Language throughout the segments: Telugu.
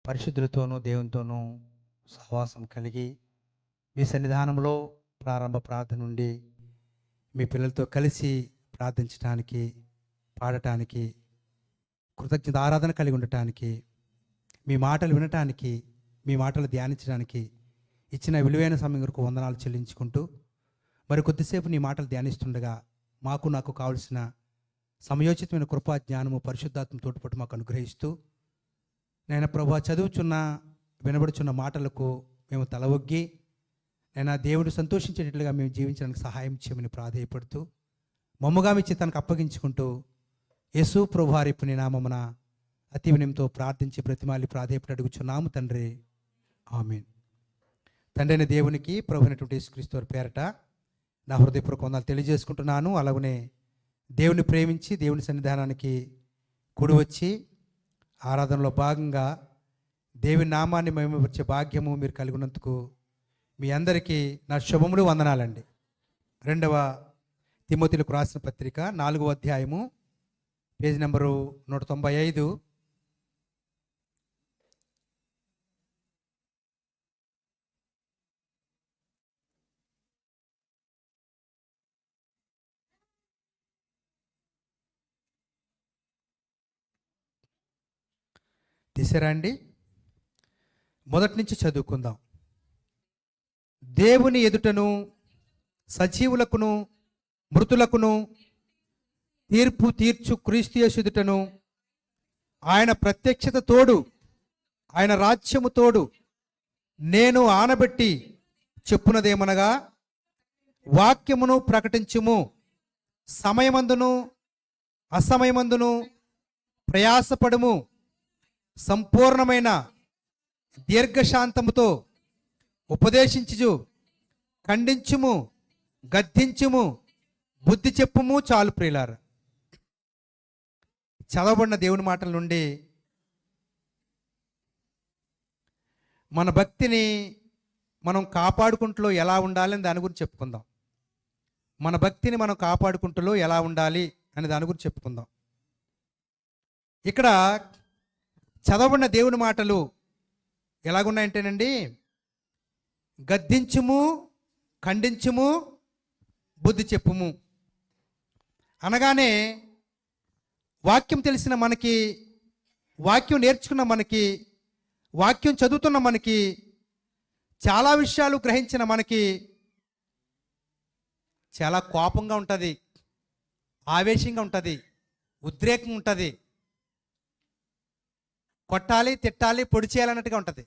పరిశుద్ధులతోనూ దేవునితోనూ సహవాసం కలిగి మీ సన్నిధానంలో ప్రారంభ ప్రార్థన నుండి మీ పిల్లలతో కలిసి ప్రార్థించడానికి, పాడటానికి, కృతజ్ఞత ఆరాధన కలిగి ఉండటానికి, మీ మాటలు వినటానికి, మీ మాటలు ధ్యానించడానికి ఇచ్చిన విలువైన సమయం వరకు వందనాలు చెల్లించుకుంటూ, మరి కొద్దిసేపు నీ మాటలు ధ్యానిస్తుండగా నాకు కావలసిన సమయోచితమైన కృపా జ్ఞానము పరిశుద్ధాత్మ తోడ్పాటు మాకు అనుగ్రహిస్తూ, నేను ప్రభువా చదువుచున్న వినబడుచున్న మాటలకు మేము తల ఒగ్గి నేను దేవుడు సంతోషించేటట్లుగా మేము జీవించడానికి సహాయం చేయమని ప్రాధేయపడుతూ, మమ్ముగా మీ చిత్తానికి అప్పగించుకుంటూ యేసు ప్రభువారి పుణ్యనామమున అతి వినయంతో ప్రార్థించి బ్రతిమాలి ప్రాధేయపడి అడుగుచున్నాము తండ్రి, ఆమేన్. తండ్రి అయిన దేవునికి, ప్రభు అయినటువంటి యేసుక్రీస్తు వారి పేరట నా హృదయపూర్వక వందనాలు తెలియజేసుకుంటున్నాను. అలాగనే దేవుని ప్రేమించి దేవుని సన్నిధానానికి కూడి వచ్చి ఆరాధనలో భాగంగా దేవుని నామాన్ని మహిమపరిచే భాగ్యము మీరు కలిగి ఉన్నందుకు మీ అందరికీ నా శుభములు, వందనాలండి. 2వ తిమోతిలకు రాసిన పత్రిక 4వ అధ్యాయము పేజీ నెంబరు 195. తీసారా అండి? మొదటి నుంచి చదువుకుందాం. దేవుని ఎదుటను సజీవులకును మృతులకును తీర్పు తీర్చు క్రీస్తు యేసు ఎదుటను ఆయన ప్రత్యక్షత తోడు, ఆయన రాజ్యము తోడు నేను ఆనబెట్టి చెప్పునదేమనగా, వాక్యమును ప్రకటించుము, సమయమందును అసమయమందును ప్రయాసపడుము, సంపూర్ణమైన దీర్ఘశాంతముతో ఉపదేశించుచు ఖండించుము, గద్దించుము, బుద్ధి చెప్పుము చాలు. ప్రియులారా, చదవబడిన దేవుని మాటల నుండి మన భక్తిని మనం కాపాడుకుంటూ ఎలా ఉండాలని దాని గురించి చెప్పుకుందాం. మన భక్తిని మనం కాపాడుకుంటూ ఎలా ఉండాలి అని దాని గురించి చెప్పుకుందాం. ఇక్కడ చదవబడిన దేవుని మాటలు ఎలాగున్నాయంటేనండి, గద్దించుము, ఖండించుము, బుద్ధి చెప్పుము అనగానే వాక్యం తెలిసిన మనకి, వాక్యం నేర్చుకున్న మనకి, వాక్యం చదువుతున్న మనకి, చాలా విషయాలు గ్రహించిన మనకి చాలా కోపంగా ఉంటుంది, ఆవేశంగా ఉంటుంది, ఉద్రేకం ఉంటుంది, కొట్టాలి, తిట్టాలి, పొడి చేయాలన్నట్టుగా ఉంటుంది.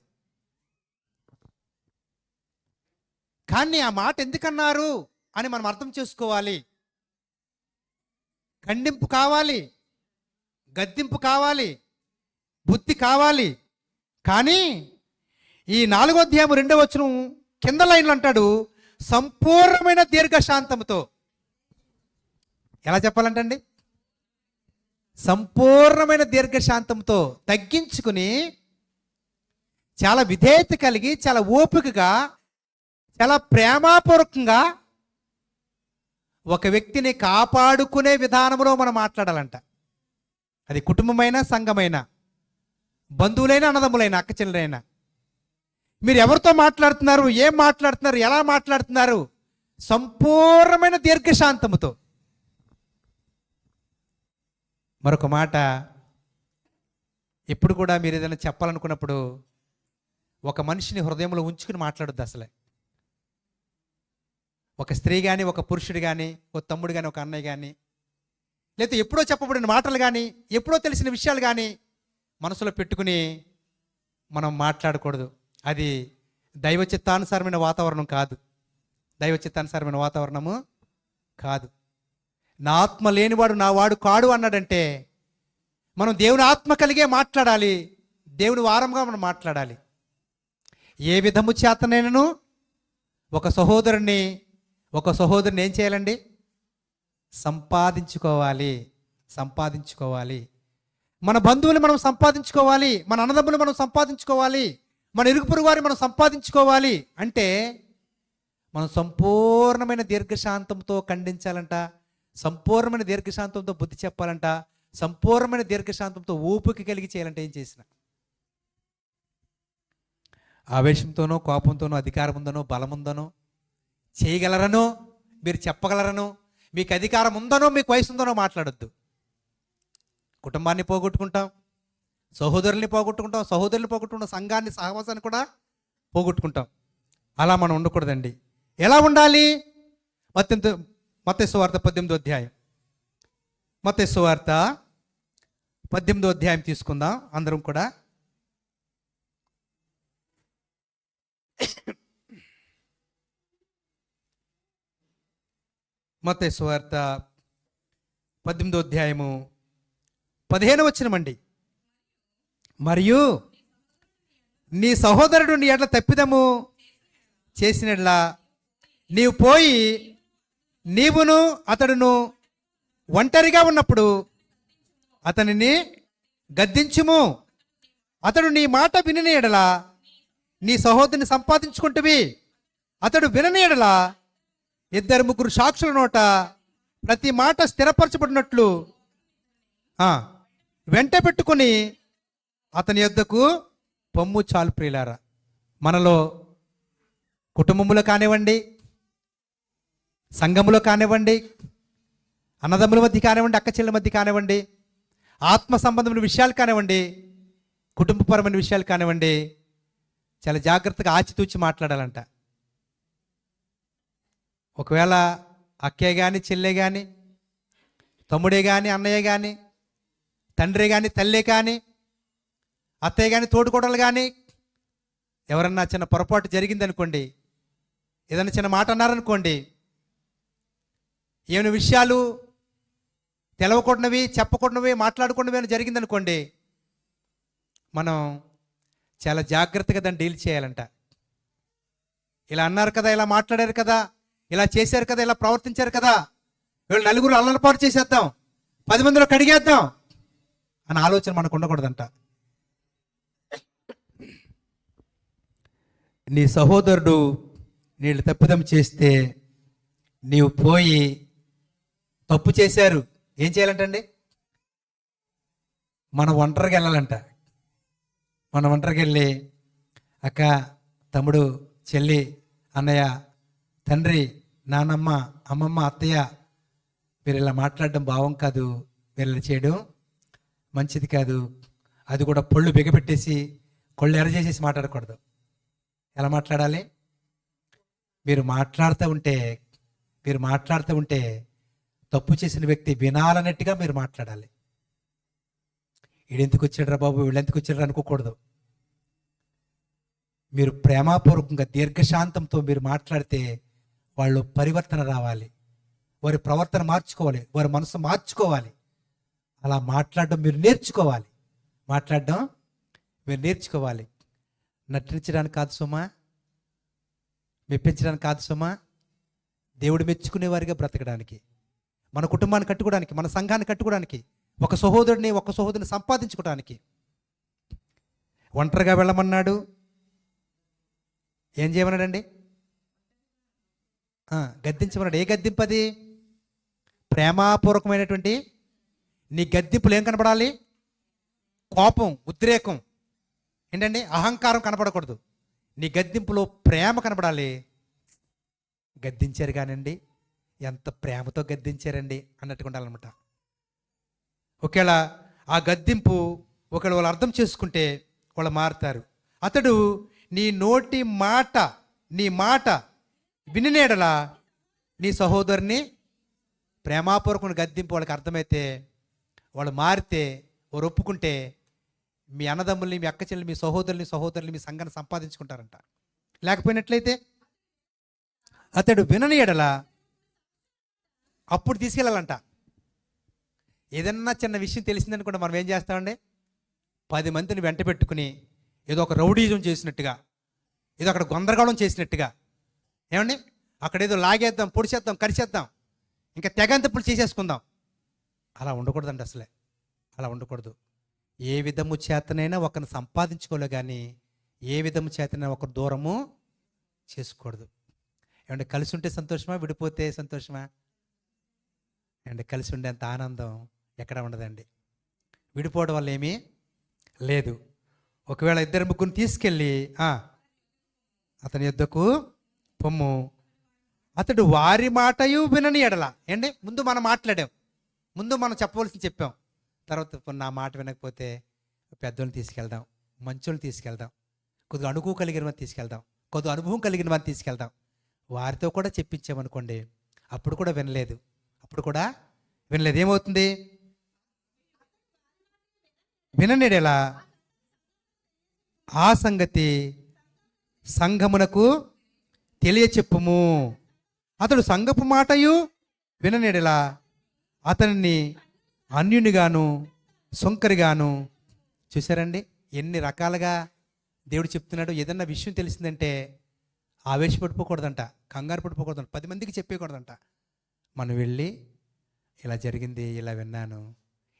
కానీ ఆ మాట ఎందుకన్నారు అని మనం అర్థం చేసుకోవాలి. ఖండింపు కావాలి, గద్దింపు కావాలి, బుద్ధి కావాలి. కానీ ఈ 4వ అధ్యాయం 2వ వచనం కింద లైన్లు అంటాడు, సంపూర్ణమైన దీర్ఘశాంతముతో. ఎలా చెప్పాలంటండి? సంపూర్ణమైన దీర్ఘశాంతంతో తగ్గించుకుని, చాలా విధేయత కలిగి, చాలా ఓపికగా, చాలా ప్రేమపూర్వకంగా ఒక వ్యక్తిని కాపాడుకునే విధానంలో మనం మాట్లాడాలంట. అది కుటుంబమైనా, సంఘమైనా, బంధువులైనా, అన్నదమ్ములైనా, అక్కచెల్లెలైనా. మీరు ఎవరితో మాట్లాడుతున్నారు, ఏం మాట్లాడుతున్నారు, ఎలా మాట్లాడుతున్నారు? సంపూర్ణమైన దీర్ఘశాంతముతో. మరొక మాట, ఎప్పుడు కూడా మీరు ఏదైనా చెప్పాలనుకున్నప్పుడు ఒక మనిషిని హృదయంలో ఉంచుకుని మాట్లాడొద్దు అసలే. ఒక స్త్రీ కానీ, ఒక పురుషుడు కానీ, ఒక తమ్ముడు కానీ, ఒక అన్నయ్య కానీ, లేకపోతే ఎప్పుడో చెప్పబడిన మాటలు కానీ, ఎప్పుడో తెలిసిన విషయాలు కానీ మనసులో పెట్టుకుని మనం మాట్లాడకూడదు. అది దైవ చిత్తానుసారమైన వాతావరణం కాదు. దైవ చిత్తానుసారమైన వాతావరణము కాదు. నా ఆత్మ లేనివాడు నా వాడు కాడు అన్నాడంటే మనం దేవుని ఆత్మ కలిగే మాట్లాడాలి, దేవుని వారంగా మనం మాట్లాడాలి. ఏ విధము చేతనైనను ఒక సహోదరుని ఏం చేయాలండి? సంపాదించుకోవాలి. మన బంధువులు మనం సంపాదించుకోవాలి, మన అన్నదమ్ములు మనం సంపాదించుకోవాలి, మన ఇరుగు పొరుగు వారిని మనం సంపాదించుకోవాలి. అంటే మనం సంపూర్ణమైన దీర్ఘశాంతంతో ఖండించాలంట, సంపూర్ణమైన దీర్ఘశాంతంతో బుద్ధి చెప్పాలంట, సంపూర్ణమైన దీర్ఘశాంతంతో ఓపిక కలిగి చేయాలంటే ఏం చేసిన ఆవేశంతోనో, కోపంతోనో, అధికారం ఉందనో, బలం ఉందనో, చేయగలరనో, మీరు చెప్పగలరనో, మీకు అధికారం ఉందనో, మీకు వయసు ఉందనో మాట్లాడొద్దు. కుటుంబాన్ని పోగొట్టుకుంటాం, సహోదరుల్ని పోగొట్టుకుంటాం, సంఘాన్ని, సహవాసాన్ని కూడా పోగొట్టుకుంటాం. అలా మనం ఉండకూడదండి. ఎలా ఉండాలి? మత్తయి సువార్త 18వ అధ్యాయం. మత్తయి సువార్త 18వ అధ్యాయం తీసుకుందాం అందరం కూడా. మత్తయి సువార్త 18వ అధ్యాయము 15వ వచనమండి. మరియు నీ సహోదరుడు నీ ఎడల తప్పిదము చేసినట్లా నీవు పోయి నీవును అతడును ఒంటరిగా ఉన్నప్పుడు అతనిని గద్దించుము. అతడు నీ మాట వినని ఎడల నీ సహోదరుని సంపాదించుకుంటువి. అతడు వినని ఎడల 2-3 సాక్షుల నోట ప్రతి మాట స్థిరపరచబడినట్లు వెంట పెట్టుకొని అతని యొద్దకు పొమ్ము. చాలు ప్రియులారా, మనలో కుటుంబములో కానివ్వండి, సంఘములో కానివ్వండి, అన్నదమ్ముల మధ్య కానివ్వండి, అక్క చెల్లెల మధ్య కానివ్వండి, ఆత్మ సంబంధమైన విషయాలు కానివ్వండి, కుటుంబపరమైన విషయాలు కానివ్వండి, చాలా జాగ్రత్తగా ఆచితూచి మాట్లాడాలంట. ఒకవేళ అక్కే కానీ, చెల్లె కానీ, తమ్ముడే కానీ, అన్నయ్య కానీ, తండ్రి కానీ, తల్లే కానీ, అత్తయ్య కానీ, తోడుకోడలు కానీ ఎవరన్నా చిన్న పొరపాటు జరిగిందనుకోండి, ఏదైనా చిన్న మాట అన్నారనుకోండి, ఏమైనా విషయాలు తెలవకూడనివి, చెప్పకూడనివి, మాట్లాడకూడనివి అని జరిగిందనుకోండి, మనం చాలా జాగ్రత్తగా దాన్ని డీల్ చేయాలంట. ఇలా అన్నారు కదా, ఇలా మాట్లాడారు కదా, ఇలా చేశారు కదా, ఇలా ప్రవర్తించారు కదా, వీళ్ళు నలుగురు అల్లలపాటు చేసేద్దాం, 10 మందిలో కడిగేద్దాం అన్న ఆలోచన మనకు ఉండకూడదంట. నీ సహోదరుడు నీళ్ళు తప్పిదం చేస్తే నీవు పోయి, తప్పు చేశారు, ఏం చేయాలంటండి? మనం ఒంటరిగా వెళ్ళాలంట. మనం ఒంటరిగా వెళ్ళి, అక్క, తమ్ముడు, చెల్లి, అన్నయ్య, తండ్రి, నానమ్మ, అమ్మమ్మ, అత్తయ్య, వీరు ఇలా మాట్లాడడం భావం కాదు, వీళ్ళు చేయడం మంచిది కాదు. అది కూడా పళ్ళు బిగపెట్టేసి కళ్ళు ఎర్ర చేసేసి మాట్లాడకూడదు. ఎలా మాట్లాడాలి? మీరు మాట్లాడుతూ ఉంటే తప్పు చేసిన వ్యక్తి వినాలన్నట్టుగా మీరు మాట్లాడాలి. వీడెందుకు వచ్చాడురా బాబు, వీళ్ళెందుకు వచ్చాడు అనుకోకూడదు. మీరు ప్రేమపూర్వకంగా దీర్ఘశాంతంతో మీరు మాట్లాడితే వాళ్ళు పరివర్తన రావాలి, వారి ప్రవర్తన మార్చుకోవాలి, వారి మనసు మార్చుకోవాలి. అలా మాట్లాడడం మీరు నేర్చుకోవాలి. నటించడానికి కాదు సుమా, మెప్పించడానికి కాదు సుమా, దేవుడు మెచ్చుకునే వారిగా బ్రతకడానికి, మన కుటుంబాన్ని కట్టుకోవడానికి, మన సంఘాన్ని కట్టుకోవడానికి, ఒక సహోదరుని సంపాదించుకోవడానికి. ఒంటరిగా వెళ్ళమన్నాడు, ఏం చేయమన్నాడండి? గద్దించమన్నాడు. ఏ గద్దింపది? ప్రేమపూర్వకమైనటువంటి నీ గద్దింపులు ఏం కనపడాలి? కోపం, ఉద్రేకం, ఏంటండి, అహంకారం కనపడకూడదు. నీ గద్దింపులో ప్రేమ కనపడాలి. గద్దించారు కానండి, ఎంత ప్రేమతో గద్దించారండి అన్నట్టుగా ఉండాలన్నమాట. ఒకవేళ ఆ గద్దింపు వాళ్ళు అర్థం చేసుకుంటే వాళ్ళు మారుతారు. అతడు నీ మాట వినినేడలా నీ సహోదరుని ప్రేమపూర్వకమైన గద్దింపు వాళ్ళకి అర్థమైతే, వాళ్ళు మారితే, వారు ఒప్పుకుంటే, మీ అన్నదమ్ముల్ని, మీ అక్క చెల్లి, మీ సహోదరుల్ని, మీ సంఘాన్ని సంపాదించుకుంటారంట. లేకపోయినట్లయితే అతడు వినని ఎడల అప్పుడు తీసుకెళ్ళాలంట. ఏదన్నా చిన్న విషయం తెలిసిందనుకుంటే మనం ఏం చేస్తామండి? 10 మందిని వెంట పెట్టుకుని ఏదో ఒక రౌడీజం చేసినట్టుగా, ఏదో అక్కడ గందరగోళం చేసినట్టుగా, ఏమండి, అక్కడేదో లాగేద్దాం, పొడిచేద్దాం, కరిచేద్దాం, ఇంకా తెగంతపులు చేసేసుకుందాం. అలా ఉండకూడదండి. అలా ఉండకూడదు. ఏ విధము చేతనైనా ఒకరిని సంపాదించుకోలే కానీ ఏ విధము చేతనైనా ఒకరు దూరము చేసుకోకూడదు. ఏమంటే కలిసి ఉంటే సంతోషమా, విడిపోతే సంతోషమా? ఏమంటే కలిసి ఉండేంత ఆనందం ఎక్కడ ఉండదండి. విడిపోవడం వల్ల ఏమీ లేదు. ఒకవేళ 2-3 తీసుకెళ్ళి అతని యొద్దకు పొమ్ము. అతడు వారి మాటయు వినని ఎడల. ఏంటి, ముందు మనం మాట్లాడాం, ముందు మనం చెప్పవలసింది చెప్పాం. తర్వాత నా మాట వినకపోతే పెద్దోళ్ళని తీసుకెళ్దాం, మంచోళ్ళని తీసుకెళ్దాం, కొద్దిగా అనుభవం కలిగిన వారిని తీసుకెళ్దాం, కొద్దిగా అనుభవం కలిగిన వారిని తీసుకెళ్దాం. వారితో కూడా చెప్పించామనుకోండి, అప్పుడు కూడా వినలేదు, ఏమవుతుంది? విననేడేలా ఆ సంగతి సంఘమునకు తెలియచెప్పుము. అతడు సంఘపు మాటయు విననేడేలా అతనిని అన్యునిగాను సొంకరిగాను. చూసారండి ఎన్ని రకాలుగా దేవుడు చెప్తున్నాడు. ఏదన్నా విషయం తెలిసిందంటే ఆవేశపడిపోకూడదంట, కంగారు పడిపోకూడదంట, 10 మందికి చెప్పేయకూడదంట. మనం వెళ్ళి ఇలా జరిగింది, ఇలా విన్నాను,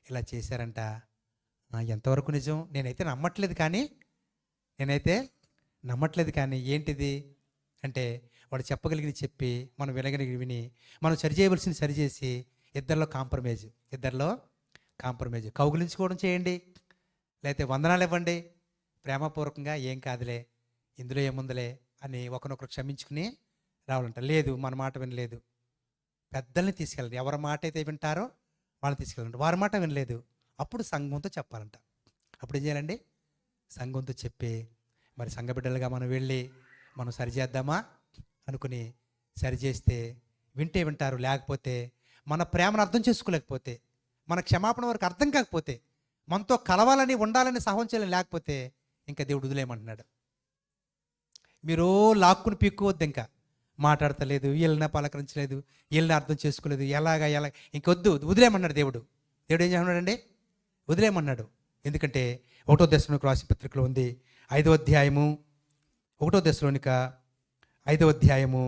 ఇలా చేశారంట, ఎంతవరకు నిజం? నేనైతే నమ్మట్లేదు కానీ ఏంటిది అంటే వాడు చెప్పగలిగింది చెప్పి, మనం వినగలిగి విని, మనం సరి చేయవలసింది సరిచేసి, ఇద్దరిలో కాంప్రమైజ్. కౌగులించుకోవడం చేయండి, లేకపోతే వందనాలు ఇవ్వండి, ప్రేమపూర్వకంగా ఏం కాదులే, ఇందులో ఏముందిలే అని ఒకనొకరు క్షమించుకుని రావాలంట. లేదు, మన మాట వినలేదు, పెద్దల్ని తీసుకెళ్ళండి. ఎవరి మాట అయితే వింటారో వాళ్ళని తీసుకెళ్ళండి. వారి మాట వినలేదు, అప్పుడు సంఘంతో చెప్పాలంట. అప్పుడు ఏం చేయాలండి? సంఘంతో చెప్పి, మరి సంఘ బిడ్డలుగా మనం వెళ్ళి మనం సరిచేద్దామా అనుకుని సరిచేస్తే వింటే వింటారు. లేకపోతే మన ప్రేమను అర్థం చేసుకోలేకపోతే, మన క్షమాపణ వరకు అర్థం కాకపోతే, మనతో కలవాలని ఉండాలని సహం చేయాలని లేకపోతే ఇంకా దేవుడు వదిలేయమంటున్నాడు. మీరు లాక్కుని పీక్కోవద్దు, ఇంకా మాట్లాడతలేదు, వీళ్ళని పలకరించలేదు, వీళ్ళని అర్థం చేసుకోలేదు, ఎలా ఇంకొద్దు, వదిలేయమన్నాడు దేవుడు. ఏం చేయమన్నాడండి? వదిలేయమన్నాడు. ఎందుకంటే 1 దశలోనిక రాసిన పత్రికలో ఉంది, 5వ అధ్యాయము, 1 దశలోనిక 5వ అధ్యాయము,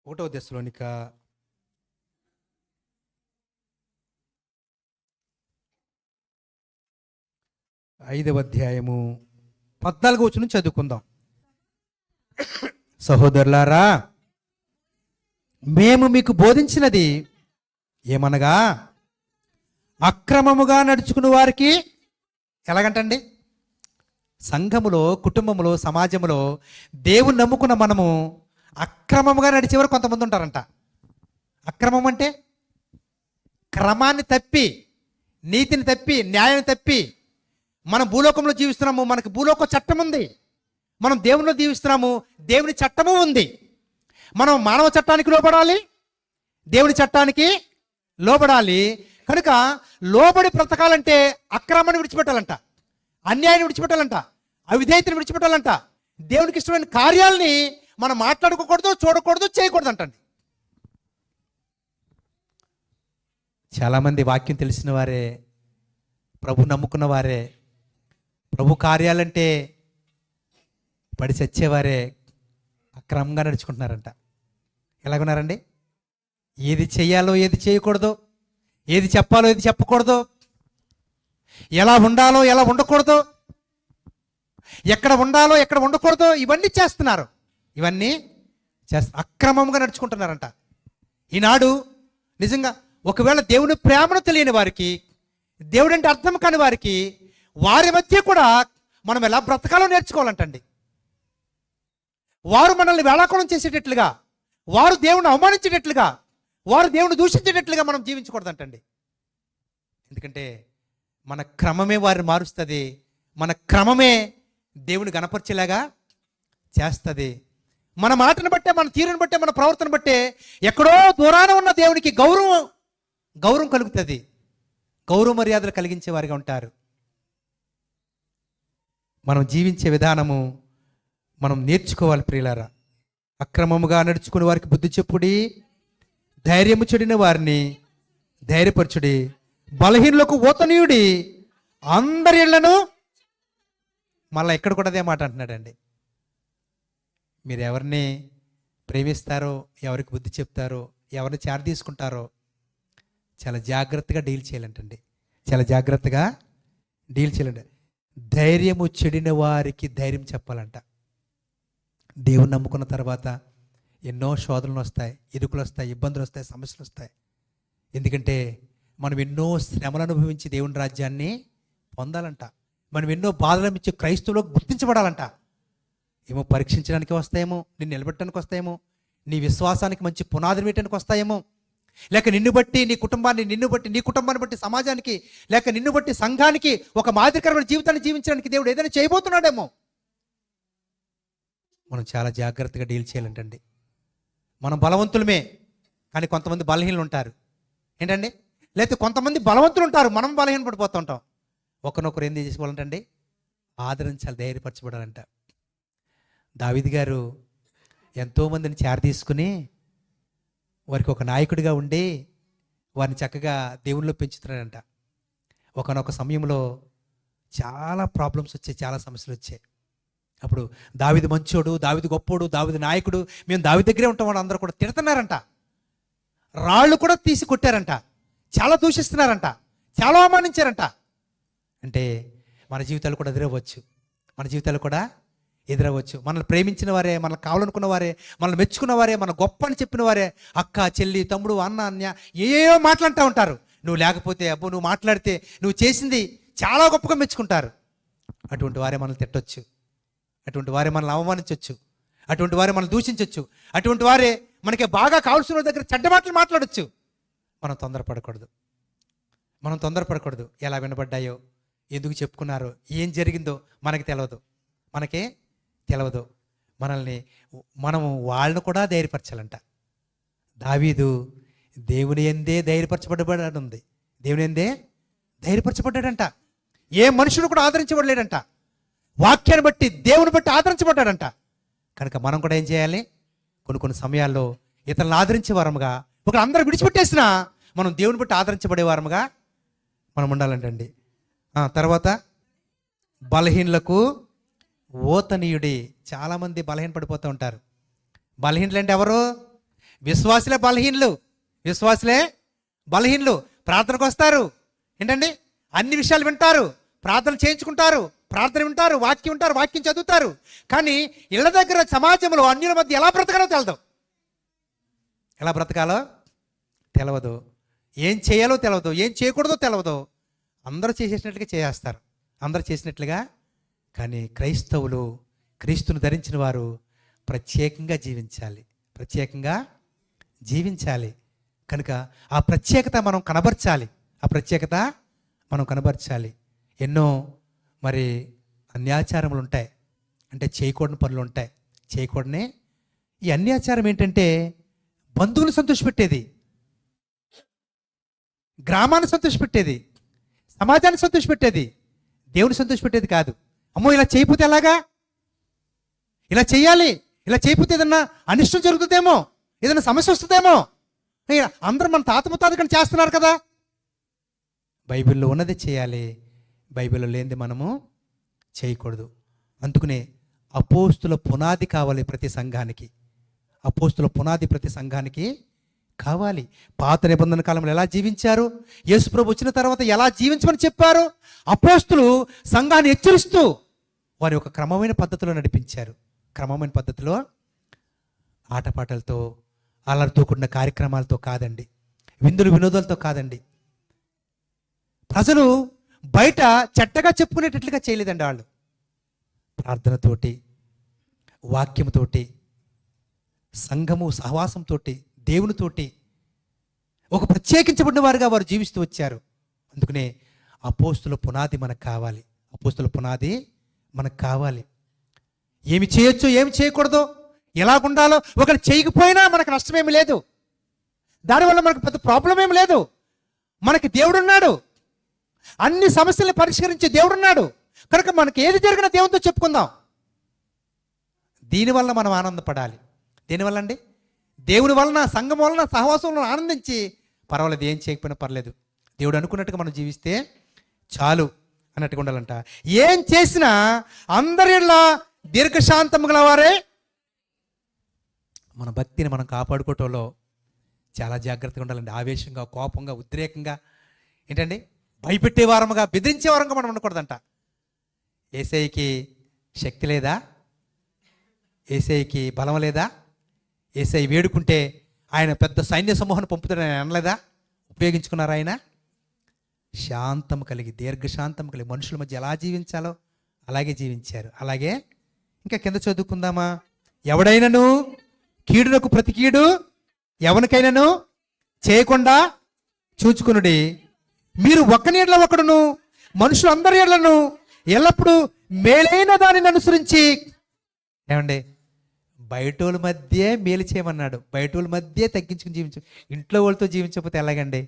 1 దశలోనిక 5వ అధ్యాయము 14వ వచనం చదువుకుందాం. సహోదరులారా, మేము మీకు బోధించినది ఏమనగా, అక్రమముగా నడుచుకున్న వారికి, ఎలాగంటండి? సంఘములో, కుటుంబంలో, సమాజంలో దేవుని నమ్ముకున్న మనము అక్రమముగా నడిచేవారు కొంతమంది ఉంటారంట. అక్రమం అంటే క్రమాన్ని తప్పి, నీతిని తప్పి, న్యాయాన్ని తప్పి. మనం భూలోకంలో జీవిస్తున్నాము, మనకి భూలోక చట్టం ఉంది. మనం దేవునిలో జీవిస్తున్నాము, దేవుని చట్టము ఉంది. మనం మానవ చట్టానికి లోబడాలి, దేవుని చట్టానికి లోబడాలి. కనుక లోబడి బ్రతకాలంటే అక్రమాన్ని విడిచిపెట్టాలంట, అన్యాయాన్ని విడిచిపెట్టాలంట, అవిధేయతను విడిచిపెట్టాలంట. దేవునికి ఇష్టమైన కార్యాలని మనం మాట్లాడుకోకూడదు, చూడకూడదు, చేయకూడదు అంటండి. చాలామంది వాక్యం తెలిసిన వారే, ప్రభు నమ్ముకున్న వారే, ప్రభు కార్యాలంటే పడి చచ్చేవారే అక్రమంగా నడుచుకుంటున్నారంట. ఎలాగున్నారండి? ఏది చెయ్యాలో ఏది చేయకూడదు, ఏది చెప్పాలో ఏది చెప్పకూడదు, ఎలా ఉండాలో ఎలా ఉండకూడదు, ఎక్కడ ఉండాలో ఎక్కడ ఉండకూడదు, ఇవన్నీ చేస్తున్నారు. అక్రమంగా నడుచుకుంటున్నారంట. ఈనాడు నిజంగా ఒకవేళ దేవుని ప్రేమను తెలియని వారికి, దేవుడు అంటే అర్థం కాని వారికి, వారి మధ్య కూడా మనం ఎలా బ్రతకాలో నేర్చుకోవాలంటండి. వారు మనల్ని వేళాకోళం చేసేటట్లుగా, వారు దేవుని అవమానించేటట్లుగా, వారు దేవుని దూషించేటట్లుగా మనం జీవించకూడదంటండి. ఎందుకంటే మన క్రమమే వారిని మారుస్తుంది, మన క్రమమే దేవుని గణపరిచేలాగా చేస్తుంది. మన మాటను బట్టే, మన తీరుని బట్టే, మన ప్రవర్తన బట్టే ఎక్కడో దూరాన ఉన్న దేవునికి గౌరవం కలుగుతుంది, గౌరవ మర్యాదలు కలిగించే వారిగా ఉంటారు. మనం జీవించే విధానము మనం నేర్చుకోవాలి ప్రియులారా. అక్రమముగా నడుచుకునే వారికి బుద్ధి చెప్పుడి, ధైర్యము చెడిన వారిని ధైర్యపరచుడి, బలహీనులకు ఓతనీయుడి, అందరి ఇళ్లను. మళ్ళీ ఎక్కడ కూడా అదే మాట అంటున్నాడండి. మీరు ఎవరిని ప్రేమిస్తారో, ఎవరికి బుద్ధి చెప్తారో, ఎవరిని చారి తీసుకుంటారో చాలా జాగ్రత్తగా డీల్ చేయాలంటండి. చాలా జాగ్రత్తగా డీల్ చేయాలండి. ధైర్యము చెడిన వారికి ధైర్యం చెప్పాలంట. దేవుని నమ్ముకున్న తర్వాత ఎన్నో శోధనలు వస్తాయి, ఇరుకులు వస్తాయి, ఇబ్బందులు వస్తాయి, సమస్యలు వస్తాయి. ఎందుకంటే మనం ఎన్నో శ్రమలు అనుభవించి దేవుని రాజ్యాన్ని పొందాలంట. మనం ఎన్నో బాధలు ఇచ్చే క్రైస్తవులో గుర్తించబడాలంట. ఏమో పరీక్షించడానికి వస్తాయేమో, నిన్ను నిలబెట్టడానికి వస్తాయేమో, నీ విశ్వాసానికి మంచి పునాది వేయడానికి వస్తాయేమో, లేక నిన్ను బట్టి నీ కుటుంబాన్ని, నిన్ను బట్టి నీ కుటుంబాన్ని బట్టి సమాజానికి, లేక నిన్ను బట్టి సంఘానికి ఒక మాదిరికరమైన జీవితాన్ని జీవించడానికి దేవుడు ఏదైనా చేయబోతున్నాడేమో. మనం చాలా జాగ్రత్తగా డీల్ చేయాలంటండి. మనం బలవంతులమే, కానీ కొంతమంది బలహీనలు ఉంటారు ఏంటండి. లేకపోతే కొంతమంది బలవంతులు ఉంటారు, మనం బలహీన పడిపోతూ ఉంటాం. ఒకరినొకరు ఏం చేసుకోవాలంటండి, ఆదరించాలి, ధైర్యపరచబడాలంట. దావీదు గారు ఎంతోమందిని తీసుకుని వారికి ఒక నాయకుడిగా ఉండి వారిని చక్కగా దేవుళ్ళు పెంచుతున్నాడంట. ఒకనొక సమయంలో చాలా ప్రాబ్లమ్స్ వచ్చాయి, చాలా సమస్యలు వచ్చాయి. అప్పుడు దావీదు మంచోడు, దావీదు గొప్పోడు, దావీదు నాయకుడు, మేము దావీదు దగ్గరే ఉంటాం, వాళ్ళు అందరూ కూడా తిడుతున్నారంట. రాళ్ళు కూడా తీసి కొట్టారంట, చాలా దూషిస్తున్నారంట, చాలా అవమానించారంట. అంటే మన జీవితాలు కూడా ఎదురవ్వచ్చు, మన జీవితాలు కూడా ఎదురవ్వచ్చు. మనల్ని ప్రేమించిన వారే, మనల్ని కావాలనుకున్న వారే, మనల్ని మెచ్చుకున్న వారే, మన గొప్ప అని చెప్పిన వారే అక్క, చెల్లి, తమ్ముడు, అన్న, అన్య ఏవో మాట్లాడుతూ ఉంటారు. నువ్వు లేకపోతే, అబ్బో నువ్వు మాట్లాడితే, నువ్వు చేసింది చాలా గొప్పగా మెచ్చుకుంటారు. అటువంటి వారే మనల్ని తిట్టొచ్చు, అటువంటి వారే మనల్ని అవమానించవచ్చు, అటువంటి వారే మనల్ని దూషించవచ్చు, అటువంటి వారే మనకి బాగా కావాల్సిన వాళ్ళ దగ్గర చెడ్డ మాటలు మాట్లాడచ్చు. మనం తొందరపడకూడదు, మనం తొందరపడకూడదు. ఎలా వినబడ్డాయో, ఎందుకు చెప్పుకున్నారో, ఏం జరిగిందో మనకి తెలియదు, మనకే తెలియదు. మనము వాళ్ళను కూడా ధైర్యపరచాలంట. దావీదు దేవుని ఎందే ధైర్యపరచబడ్డాడు ఉంది, దేవుని ఎందే ధైర్యపరచబడ్డాడంట. ఏ మనుషుడు కూడా ఆదరించబడలేడంట, వాక్యాన్ని బట్టి, దేవుని బట్టి ఆదరించబడ్డాడంట. కనుక మనం కూడా ఏం చేయాలి, కొన్ని సమయాల్లో ఇతరులను ఆదరించే వారముగా, ఒకరు అందరూ విడిచిపెట్టేసినా మనం దేవుని బట్టి ఆదరించబడే వారముగా మనం ఉండాలంటండి. తర్వాత బలహీనులకు ఓతనీయుడి. చాలామంది బలహీన పడిపోతూ ఉంటారు. బలహీనులు అంటే ఎవరు? విశ్వాసులే బలహీనులు, విశ్వాసులే బలహీనులు. ప్రార్థనకు వస్తారు ఏంటండి, అన్ని విషయాలు వింటారు, ప్రార్థన చేయించుకుంటారు, ప్రార్థన వింటారు, వాక్యం వింటారు, వాక్యం చదువుతారు. కానీ ఇళ్ళ దగ్గర సమాజంలో అన్యుల మధ్య ఎలా బ్రతకాలో తెలదు, ఎలా బ్రతకాలో తెలవదు, ఏం చేయాలో తెలవదు, ఏం చేయకూడదో తెలవదు. అందరూ చేసేసినట్లుగా చేస్తారు, అందరూ చేసినట్లుగా. కానీ క్రైస్తవులు, క్రీస్తును ధరించిన వారు ప్రత్యేకంగా జీవించాలి, ప్రత్యేకంగా జీవించాలి. కనుక ఆ ప్రత్యేకత మనం కనబరచాలి, ఆ ప్రత్యేకత మనం కనబరచాలి. ఎన్నో మరి అన్యాచారములు ఉంటాయి, అంటే చేయకూడని పనులు ఉంటాయి, చేయకూడనే. ఈ అన్యాచారం ఏంటంటే బంధువులు సంతోషపెట్టేది, గ్రామాన్ని సంతోషపెట్టేది, సమాజాన్ని సంతోషపెట్టేది, దేవుని సంతోషపెట్టేది కాదు. అమ్మో ఇలా చేయకపోతే ఎలాగా, ఇలా చేయాలి, ఇలా చేయకపోతే ఏదన్నా అనిష్టం జరుగుతుందేమో, ఏదైనా సమస్య వస్తుందేమో, అందరూ మన తాత ముత్తాతలు చేస్తున్నారు కదా. బైబిల్లో ఉన్నది చేయాలి, బైబిల్లో లేనిది మనము చేయకూడదు. అందుకనే అపోస్తుల పునాది కావాలి ప్రతి సంఘానికి, అపోస్తుల పునాది ప్రతి సంఘానికి కావాలి. పాత నిబంధన కాలంలో ఎలా జీవించారు, యేసుప్రభు వచ్చిన తర్వాత ఎలా జీవించమని చెప్పారు. అపోస్తులు సంఘాన్ని హెచ్చరిస్తూ వారి ఒక క్రమమైన పద్ధతిలో నడిపించారు. క్రమమైన పద్ధతిలో, ఆటపాటలతో, అల్లరితో కూడిన కార్యక్రమాలతో కాదండి, విందులు వినోదాలతో కాదండి. ప్రజలు బయట చెడ్డగా చెప్పుకునేటట్లుగా చేయలేదండి. వాళ్ళు ప్రార్థనతోటి, వాక్యముతోటి, సంఘము సహవాసంతో, దేవునితోటి ఒక ప్రత్యేకించబడిన వారుగా వారు జీవిస్తూ వచ్చారు. అందుకనే అపోస్తుల పునాది మనకు కావాలి, అపోస్తుల పునాది మనకు కావాలి. ఏమి చేయొచ్చో, ఏమి చేయకూడదో, ఎలాగుండాలో ఒకరు చేయకపోయినా మనకు నష్టమేమి లేదు, దానివల్ల మనకు పెద్ద ప్రాబ్లం ఏమి లేదు. మనకి దేవుడున్నాడు, అన్ని సమస్యల్ని పరిష్కరించే దేవుడున్నాడు. కనుక మనకి ఏది జరిగినా దేవునితో చెప్పుకుందాం. దీనివల్ల మనం ఆనందపడాలి. దేనివల్ల అండి? దేవుని వలన, సంఘం వలన, సహవాసంలో ఆనందించి పర్వాలేదు, ఏం చేయకపోయినా పర్లేదు, దేవుడు అనుకున్నట్టుగా మనం జీవిస్తే చాలు అన్నట్టుగా ఉండాలంట. ఏం చేసినా అందరిలా దీర్ఘశాంతము గల వారే. మన భక్తిని మనం కాపాడుకోవటంలో చాలా జాగ్రత్తగా ఉండాలండి. ఆవేశంగా, కోపంగా, ఉద్రేకంగా, ఏంటండి భయపెట్టే వారముగా, బెదిరించే వారంగా మనం ఉండకూడదంట. యేసయ్యకి శక్తి లేదా? యేసయ్యకి బలం లేదా? యేసయ్య వేడుకుంటే ఆయన పెద్ద సైన్య సమూహాన్ని పంపుతాడని ఆయన అనలేదా? ఉపయోగించుకున్నారా ఆయన? శాంతం కలిగి, దీర్ఘశాంతం కలిగి మనుషుల మధ్య ఎలా జీవించాలో అలాగే జీవించారు. అలాగే ఇంకా కింద చదువుకుందామా? ఎవడైనను కీడునకు ప్రతి కీడు ఎవరికైనాను చేయకుండా చూచుకునుడి. మీరు ఒకని ఎడల ఒకడును మనుషులందరి ఎడలను ఎల్లప్పుడూ మేలైన దానిని అనుసరించి, ఏమండి, బయటోళ్ళ మధ్య మేలు చేయమన్నాడు. బయటోళ్ళ మధ్య తగ్గించుకుని జీవించు. ఇంట్లో వాళ్ళతో జీవించకపోతే ఎలాగండి?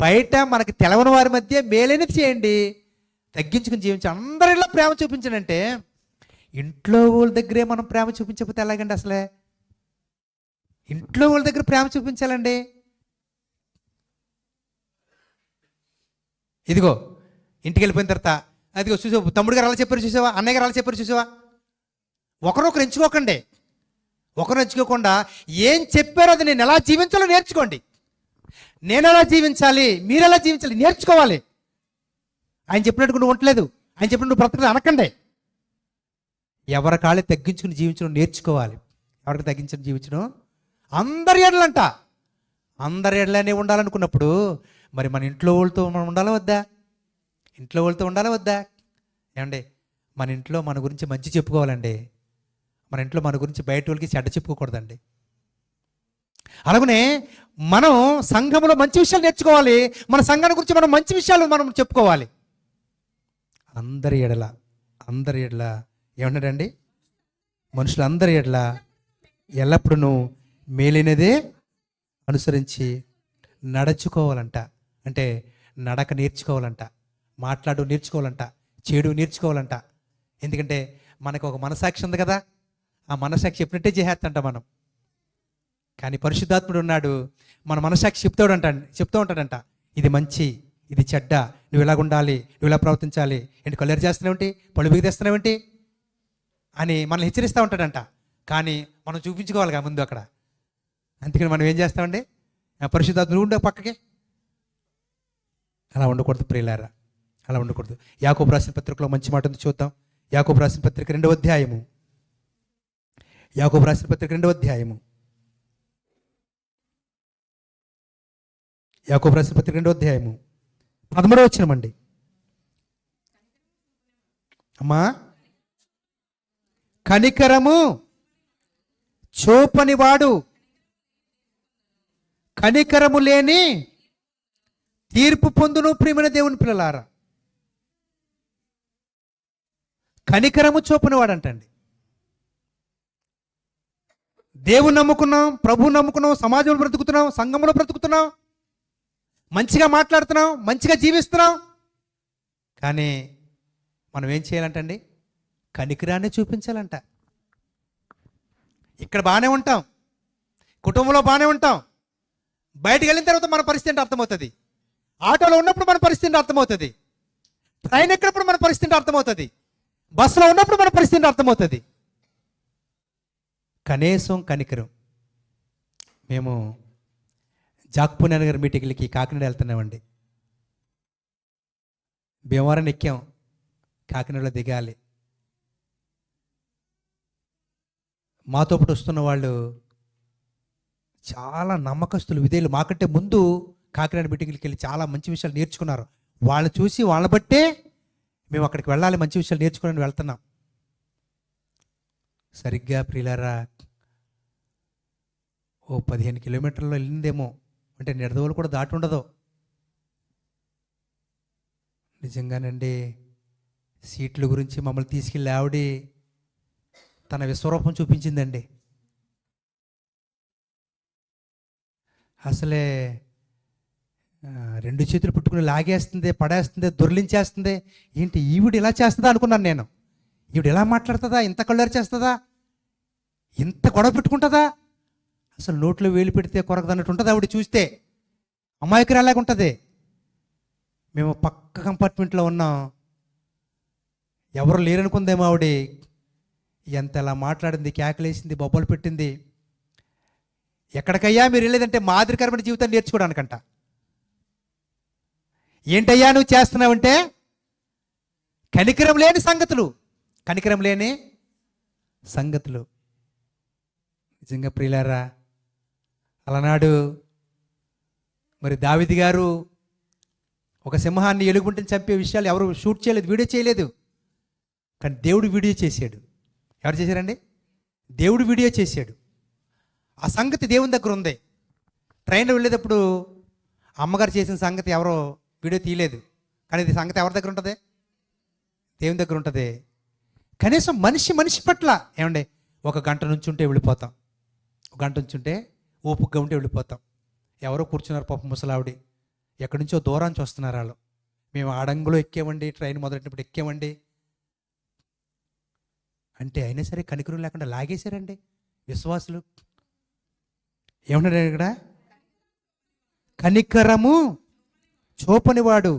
బయట మనకు తెలవని వారి మధ్య మేలైనది చేయండి, తగ్గించుకుని జీవించు. అందరిలో ప్రేమ చూపించనంటే ఇంట్లో వాళ్ళ దగ్గరే మనం ప్రేమ చూపించకపోతే ఎలాగండి? అసలే ఇంట్లో వాళ్ళ దగ్గర ప్రేమ చూపించాలండి. ఇదిగో ఇంటికి వెళ్ళిపోయిన తర్వాత, అదిగో చూసావా తమ్ముడు గారు అలా చెప్పారు, చూసావా అన్నయ్య గారు అలా చెప్పారు, చూసావా. ఒకరొకరు ఎంచుకోకండి. ఒకరు ఎంచుకోకుండా ఏం చెప్పారో అది నేను ఎలా జీవించాలో నేర్చుకోండి. నేను ఎలా జీవించాలి, మీరు ఎలా జీవించాలి నేర్చుకోవాలి. ఆయన చెప్పినట్టు నువ్వు ఉండలేదు, ఆయన చెప్పినట్టు నువ్వు బ్రతకలేదు అనకండి. ఎవరి కాళ్ళే తగ్గించుకుని జీవించడం నేర్చుకోవాలి. ఎవరికి తగ్గించుకుని జీవించడం? అందరి ఎడలంట. అందరి ఎడలనే ఉండాలనుకున్నప్పుడు మరి మన ఇంట్లో వాళ్ళతో మనం ఉండాలా వద్దా? ఇంట్లో వాళ్ళతో ఉండాలా వద్దా? ఏమండి, మన ఇంట్లో మన గురించి మంచి చెప్పుకోవాలండి. మన ఇంట్లో మన గురించి బయట వాళ్ళకి చెడ్డ చెప్పుకోకూడదండి. అలాగనే మనం సంఘంలో మంచి విషయాలు నేర్చుకోవాలి. మన సంఘాన్ని గురించి మనం మంచి విషయాలు మనం చెప్పుకోవాలి. అందరి ఎడల ఏమన్నాడండి? మనుషులందరి ఎడల ఎల్లప్పుడూ మేలైనదే అనుసరించి నడుచుకోవాలంట. అంటే నడక నేర్చుకోవాలంట, మాట్లాడు నేర్చుకోవాలంట, చెడు నేర్చుకోవాలంట. ఎందుకంటే మనకు ఒక మనసాక్షి ఉంది కదా, ఆ మనసాక్షి చెప్పినట్టే చేసేస్తంట మనం. కానీ పరిశుద్ధాత్ముడు ఉన్నాడు, మన మనసాక్షి చెప్తూ ఉంటాడంట, ఇది మంచి, ఇది చెడ్డ, నువ్వు ఇలా ఉండాలి, నువ్వు ఇలా ప్రవర్తించాలి, ఏంటి కళ్ళెరు చేస్తున్నావేంటి, పళ్ళు బిగిదేస్తున్నావేంటి అని మనల్ని హెచ్చరిస్తూ ఉంటాడంట. కానీ మనం చూపించుకోవాలి కదా ముందు అక్కడ. అందుకని మనం ఏం చేస్తామండి? పరిశుద్ధాత్ముడు ఉండే పక్కకి. అలా ఉండకూడదు ప్రియులారా, అలా ఉండకూడదు. యాకోబు రాసిన పత్రికలో మంచి మాట ఉంది, చూద్దాం. యాకోబు రాసిన పత్రిక 2వ అధ్యాయము. యాకోబు రాసిన పత్రిక 2వ అధ్యాయము. యాకోబు రాసిన పత్రిక 2వ అధ్యాయము 13వ వచనమండి. అమ్మా, కనికరము చూపనివాడు, కనికరము లేని తీర్పు పొందును. ప్రియమైన దేవుని పిల్లలారా, కనికరము చూపనివాడు అంటండి. దేవుని నమ్ముకున్నాం, ప్రభువుని నమ్ముకున్నాం, సమాజంలో బ్రతుకుతున్నాం, సంఘంలో బ్రతుకుతున్నాం, మంచిగా మాట్లాడుతున్నాం, మంచిగా జీవిస్తున్నాం. కానీ మనం ఏం చేయాలంటండి? కనికరాన్ని చూపించాలంట. ఇక్కడ బాగానే ఉంటాం, కుటుంబంలో బాగానే ఉంటాం, బయటకు వెళ్ళిన తర్వాత మన పరిస్థితి అర్థమవుతుంది. ఆటోలో ఉన్నప్పుడు మన పరిస్థితి అర్థమవుతుంది, ట్రైన్ ఎక్కినప్పుడు మన పరిస్థితి అర్థమవుతుంది, బస్సులో ఉన్నప్పుడు మన పరిస్థితి అర్థమవుతుంది. కనీసం కనికరం. మేము జాక్పూర్ గారి మీటింగ్లకి కాకినాడ వెళ్తున్నామండి. భీమవరం ఎక్కాం, కాకినాడలో దిగాలి. మాతో పాటు వస్తున్న వాళ్ళు చాలా నమ్మకస్తులు, విధేయులు. మాకంటే ముందు కాకినాడ మీటింగ్లకి వెళ్ళి చాలా మంచి విషయాలు నేర్చుకున్నారు. వాళ్ళని చూసి వాళ్ళని బట్టే మేము అక్కడికి వెళ్ళాలి, మంచి విషయాలు నేర్చుకోవడానికి వెళ్తున్నాం. సరిగ్గా ప్రియులారా, ఓ 15 కిలోమీటర్లో వెళ్ళిందేమో, అంటే నిడదవోలు కూడా దాటి ఉండదు. నిజంగానండి, సీట్ల గురించి మమ్మల్ని తీసుకెళ్ళి ఆవిడ తన విశ్వరూపం చూపించిందండి. అసలే 2 చేతులు పుట్టుకుని లాగేస్తుంది, పడేస్తుంది, దొర్లించేస్తుంది. ఏంటి ఈవిడ ఇలా చేస్తుందా అనుకున్నాను నేను. ఈవిడ ఎలా మాట్లాడుతుందా, ఇంత కళ్ళారు చేస్తుందా, ఇంత గొడవ పెట్టుకుంటుందా, అసలు నోట్లో వేలు పెడితే కొరకదన్నట్టు ఉంటుంది ఆవిడ చూస్తే. అమాయకురాలాగా ఉంటుంది. మేము పక్క కంపార్ట్మెంట్లో ఉన్నాం, ఎవరు లేరనుకుందేమో ఆవిడ. ఎంత ఎలా మాట్లాడింది, కేకలేసింది, బొబ్బలు పెట్టింది. ఎక్కడికయ్యా మీరు వెళ్ళేదంటే మాదిరికరమైన జీవితాన్ని నేర్చుకోవడానికంట. ఏంటయ్యా నువ్వు చేస్తున్నావంటే కనికరం లేని సంగతులు, కనికరం లేని సంగతులు. నిజంగా ప్రియులారా, అలనాడు మరి దావీదు గారు ఒక సింహాన్ని ఎలుగుబంటిని చంపే విషయాలు ఎవరు షూట్ చేయలేదు, వీడియో చేయలేదు. కానీ దేవుడు వీడియో చేశాడు. ఎవరు చేశారండి? దేవుడు వీడియో చేశాడు. ఆ సంగతి దేవుని దగ్గర ఉంది. ట్రైన్లో వెళ్ళేటప్పుడు అమ్మగారు చేసిన సంగతి ఎవరో వీడియో తీయలేదు. కానీ ఇది సంగతి ఎవరి దగ్గర ఉంటుంది? దేవుని దగ్గర ఉంటుంది. కనీసం మనిషి పట్ల ఏమండి, ఒక గంట నుంచి ఉంటే వెళ్ళిపోతాం, ఒక గంట నుంచి ఉంటే ఓపుగ్గా ఉంటే వెళ్ళిపోతాం. ఎవరో కూర్చున్నారు పాపం ముసలావిడి, ఎక్కడి నుంచో దూరానికి వస్తున్నారు వాళ్ళు. మేము ఆడంగులో ఎక్కేవండి, ట్రైన్ మొదలెట్టినప్పుడు ఎక్కేవండి అంటే అయినా సరే కనికరం లేకుండా లాగేశారండి విశ్వాసులు. ఏమన్నాడు ఇక్కడ? కనికరము చూపనివాడు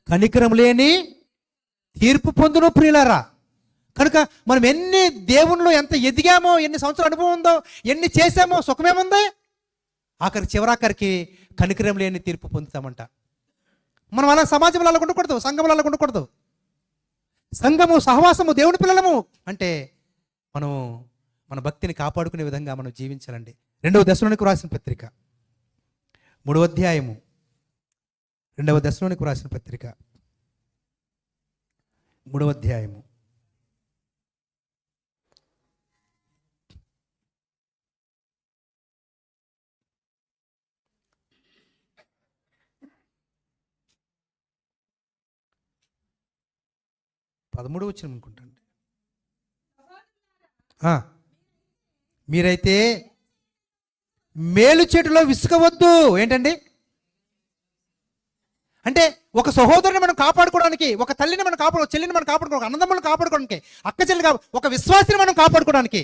కనికరం లేని తీర్పు పొందును ప్రియులారా. కనుక మనం ఎన్ని దేవునిలో ఎంత ఎదిగామో, ఎన్ని సంవత్సరాల అనుభవం ఉందో, ఎన్ని చేసామో సుఖమేముంది? చివరాఖరికి కనికరం లేని తీర్పు పొందుతామంట. మనం అలా సమాజంలో అలా ఉండకూడదు, సంఘంలో అలా ఉండకూడదు. సంఘము, సహవాసము, దేవుని పిల్లలము అంటే మనము మన భక్తిని కాపాడుకునే విధంగా మనం జీవించాలండి. 2వ దశలోనికి రాసిన పత్రిక 3వ అధ్యాయము, 2వ దశలోనికి రాసిన పత్రిక 3వ అధ్యాయము 13 వచనం అనుకుంటాండి. మీరైతే మేలు చెట్టులో విసుకవద్దు. ఏంటండి అంటే ఒక సహోదరుని మనం కాపాడుకోవడానికి, ఒక తల్లిని మనం చెల్లిని మనం కాపాడుకోవడానికి, అన్నదమ్ములను కాపాడుకోవడానికి, అక్క చెల్లి ఒక విశ్వాసిని మనం కాపాడుకోవడానికి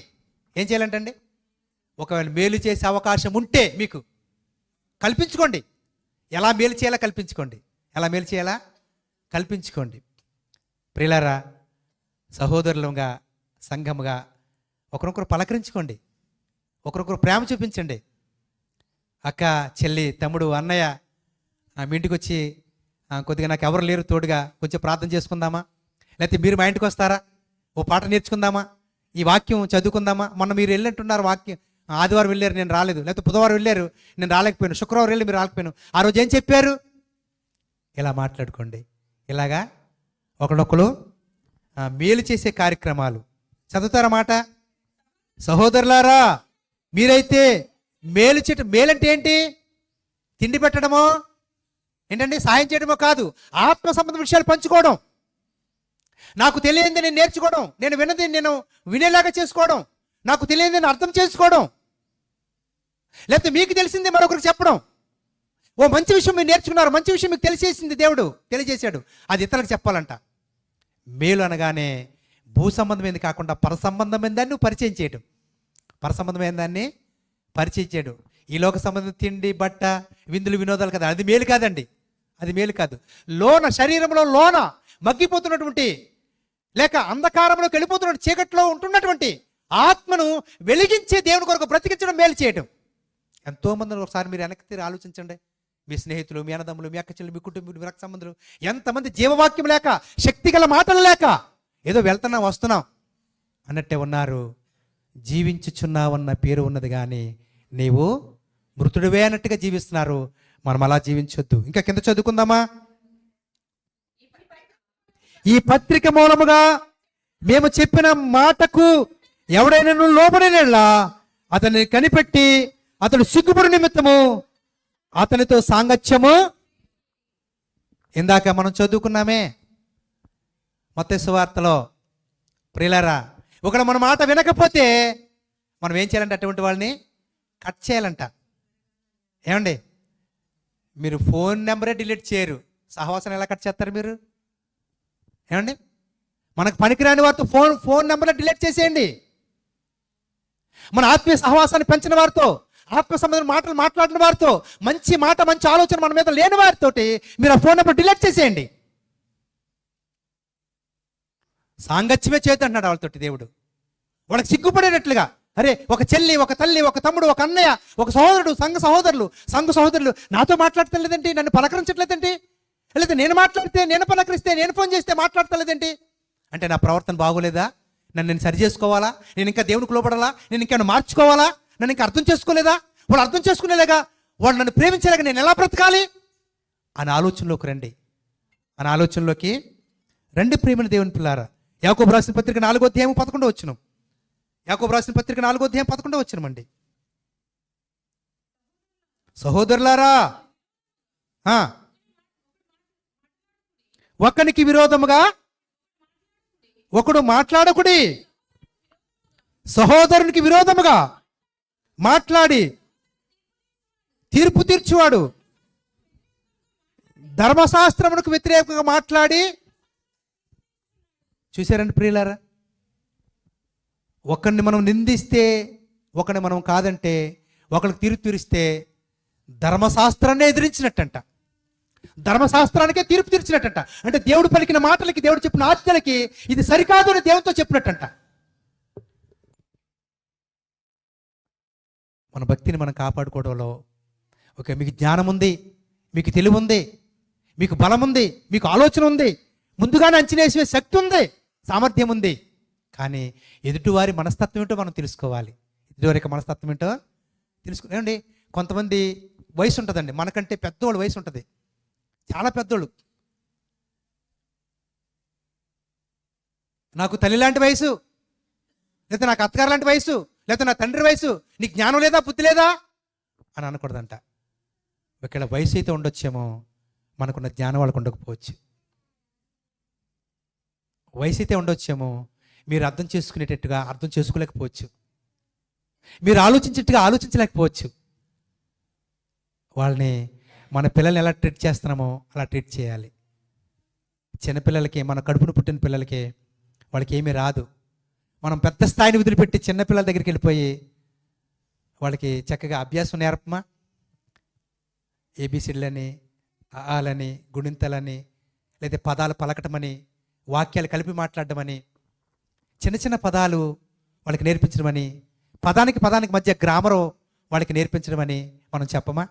ఏం చేయాలంటండి? ఒకవేళ మేలు చేసే అవకాశం ఉంటే మీకు కల్పించుకోండి. ఎలా మేలు చేయాలా కల్పించుకోండి. ఎలా మేలు చేయాలా కల్పించుకోండి. ప్రియులారా, సహోదరులుగా, సంఘముగా ఒకరొకరు పలకరించుకోండి, ఒకరొకరు ప్రేమ చూపించండి. అక్క, చెల్లి, తమ్ముడు, అన్నయ్య మీ ఇంటికి వచ్చి కొద్దిగా నాకు ఎవరు లేరు తోడుగా, కొంచెం ప్రార్థన చేసుకుందామా? లేకపోతే మీరు మా ఇంటికి వస్తారా? ఓ పాట నేర్చుకుందామా? ఈ వాక్యం చదువుకుందామా? మొన్న మీరు వెళ్ళినట్టున్నారు, వాక్యం ఆదివారం వెళ్ళారు, నేను రాలేదు. లేకపోతే బుధవారం వెళ్ళారు, నేను రాలేకపోయాను. శుక్రవారం వెళ్ళి మీరు రాలేకపోయాను. ఆ రోజు ఏం చెప్పారు? ఇలా మాట్లాడుకోండి. ఇలాగా ఒకడొకరు మేలు చేసే కార్యక్రమాలు చదువుతారా మాట? సహోదరులారా, మీరైతే మేలంటే ఏంటి? తిండి పెట్టడమో ఏంటండి? సాయం చేయడమో కాదు. ఆత్మ సంబంధ విషయాలు పంచుకోవడం, నాకు తెలియంది నేను నేర్చుకోవడం, నేను విన్నది నేను వినేలాగా చేసుకోవడం, నాకు తెలియంది నేను అర్థం చేసుకోవడం, లేకపోతే మీకు తెలిసింది మరొకరికి చెప్పడం. ఓ మంచి విషయం మీరు నేర్చుకున్నారు, మంచి విషయం మీకు తెలిసేసింది, దేవుడు తెలియజేశాడు, అది ఇతరులకు చెప్పాలంట. మేలు అనగానే భూ సంబంధమైంది కాకుండా పర సంబంధమైన దాన్ని పరిచయం చేయడం, పర సంబంధమైన దాన్ని పరిచయం చేయడం. ఈ లోక సంబంధం తిండి, బట్ట, విందులు, వినోదాలు కదా, అది మేలు కాదండి. అది మేలు కాదు. లోన, శరీరంలో లోన మగ్గిపోతున్నటువంటి, లేక అంధకారంలోకి వెళ్ళిపోతున్న, చీకట్లో ఉంటున్నటువంటి ఆత్మను వెలిగించే దేవుని కొరకు బ్రతికించడం మేలు చేయడం. ఎంతోమంది ఒకసారి మీరు వెనక్కి తిరిగి ఆలోచించండి. మీ స్నేహితులు, మీ అన్నదమ్ములు, మీ అక్క చెల్లి, మీ కుటుంబం, మీ రక్త సంబంధులు, ఎంతమంది జీవవాక్యం లేక, శక్తిగల మాటలు లేక, ఏదో వెళ్తున్నాం వస్తున్నాం అన్నట్టే ఉన్నారు. జీవించుచున్నావన్న పేరు ఉన్నది కానీ నీవు మృతుడివే అన్నట్టుగా జీవిస్తున్నారు. మనం అలా జీవించొద్దు. ఇంకా కింద చదువుకుందామా? ఈ పత్రిక మూలముగా మేము చెప్పిన మాటకు ఎవడైనా లోబడినలా అతన్ని కనిపెట్టి అతడు సిగ్గుపడు నిమిత్తము అతనితో సాంగత్యము. ఇందాక మనం చదువుకున్నామే మత్తయి సువార్తలో. ప్రియులారా, ఒకడు మన మాట వినకపోతే మనం ఏం చేయాలంటే అటువంటి వాళ్ళని కట్ చేయాలంట. ఏమండి, మీరు ఫోన్ నెంబరే డిలీట్ చేయరు, సహవాసం ఎలా కట్ చేస్తారు మీరు? ఏమండి, మనకు పనికిరాని వారితో ఫోన్ నెంబర్లో డిలీట్ చేసేయండి. మన ఆత్మీయ సహవాసాన్ని పెంచిన వారితో, ఆత్మ సంబంధమైన మాటలు మాట్లాడిన వారితో, మంచి మాట, మంచి ఆలోచన మన మీద లేని వారితోటి మీరు ఆ ఫోన్ నెంబర్ డిలీట్ చేసేయండి. సాంగత్యమే చేద్దంటున్నాడు వాళ్ళతోటి దేవుడు. వాళ్ళకి సిగ్గుపడేటట్లుగా, అరే ఒక చెల్లి, ఒక తల్లి, ఒక తమ్ముడు, ఒక అన్నయ్య, ఒక సహోదరుడు, సంఘ సహోదరులు నాతో మాట్లాడతలేదేంటి, నన్ను పలకరించట్లేదేంటి, లేదా నేను మాట్లాడితే, నేను పలకరిస్తే, నేను ఫోన్ చేస్తే మాట్లాడతలేదేంటి అంటే నా ప్రవర్తన బాగోలేదా? నేను సరి చేసుకోవాలా? నేను ఇంకా దేవునికి లోపడాలా? నేను ఇంకా మార్చుకోవాలా? నన్ను ఇంకా అర్థం చేసుకోలేదా? వాళ్ళు అర్థం చేసుకునేలాగా, వాళ్ళు నన్ను ప్రేమించేలాగా నేను ఎలా బ్రతకాలి? అనే ఆలోచనలోకి రండి. అనే ఆలోచనలోకి రండి ప్రియమైన దేవుని పిల్లారా. యాకోబు రాసిన పత్రిక 4వ అధ్యాయం 11వ వచనం. యాకోబు రాసిన పత్రిక 4వ అధ్యాయం 11వ వచనం అండి. సహోదరులారా, ఒకనికి విరోధముగా ఒకడు మాట్లాడకుడి. సహోదరునికి విరోధముగా మాట్లాడి తీర్పు తీర్చువాడు, ధర్మశాస్త్రమునకు వ్యతిరేకంగా మాట్లాడి. చూశారండి ప్రియులారా, ఒకరిని మనం నిందిస్తే, ఒకరిని మనం కాదంటే, ఒకరికి తీర్పు తీరిస్తే ధర్మశాస్త్రాన్ని ఎదిరించినట్టంట. ధర్మశాస్త్రానికే తీర్పు తీర్చినట్టంట. అంటే దేవుడు పలికిన మాటలకి, దేవుడు చెప్పిన ఆజ్ఞలకి ఇది సరికాదు అని దేవునితో చెప్పినట్టంట. మన భక్తిని మనం కాపాడుకోవడంలో, ఓకే, మీకు జ్ఞానం ఉంది, మీకు తెలివి ఉంది, మీకు బలం ఉంది, మీకు ఆలోచన ఉంది, ముందుగానే అంచనా వేసే శక్తి ఉంది, సామర్థ్యం ఉంది. కానీ ఎదుటివారి మనస్తత్వం ఏంటో మనం తెలుసుకోవాలి. ఎదుటివారి యొక్క మనస్తత్వం ఏంటో తెలుసుకోండి. కొంతమంది వయసు ఉంటుందండి, మనకంటే పెద్దోళ్ళు వయసు ఉంటుంది, చాలా పెద్దోళ్ళు. నాకు తల్లి లాంటి వయసు, లేకపోతే నాకు అత్తగారు లాంటి వయసు, లేకపోతే నా తండ్రి వయసు, నీకు జ్ఞానం లేదా, బుద్ధి లేదా అని అనకూడదంట. ఒకవేళ వయసు అయితే ఉండొచ్చేమో, మనకున్న జ్ఞానం వాళ్ళకు ఉండకపోవచ్చు. వయసు అయితే ఉండొచ్చేమో, మీరు అర్థం చేసుకునేటట్టుగా అర్థం చేసుకోలేకపోవచ్చు, మీరు ఆలోచించేట్టుగా ఆలోచించలేకపోవచ్చు. వాళ్ళని, మన పిల్లల్ని ఎలా ట్రీట్ చేస్తున్నామో అలా ట్రీట్ చేయాలి. చిన్నపిల్లలకి, మన కడుపును పుట్టిన పిల్లలకి వాళ్ళకి ఏమీ రాదు. మనం పెద్ద స్థాయిని వదిలిపెట్టి చిన్నపిల్లల దగ్గరికి వెళ్ళిపోయి వాళ్ళకి చక్కగా అభ్యాసం నేర్పమా? ఏబిసిడ్లని, ఆలని, గుణింతలని, లేదా పదాలు పలకటమని, వాక్యాలు కలిపి మాట్లాడమని, చిన్న చిన్న పదాలు వాళ్ళకి నేర్పించడమని, పదానికి పదానికి మధ్య గ్రామరు వాళ్ళకి నేర్పించడమని మనం చెప్పమా?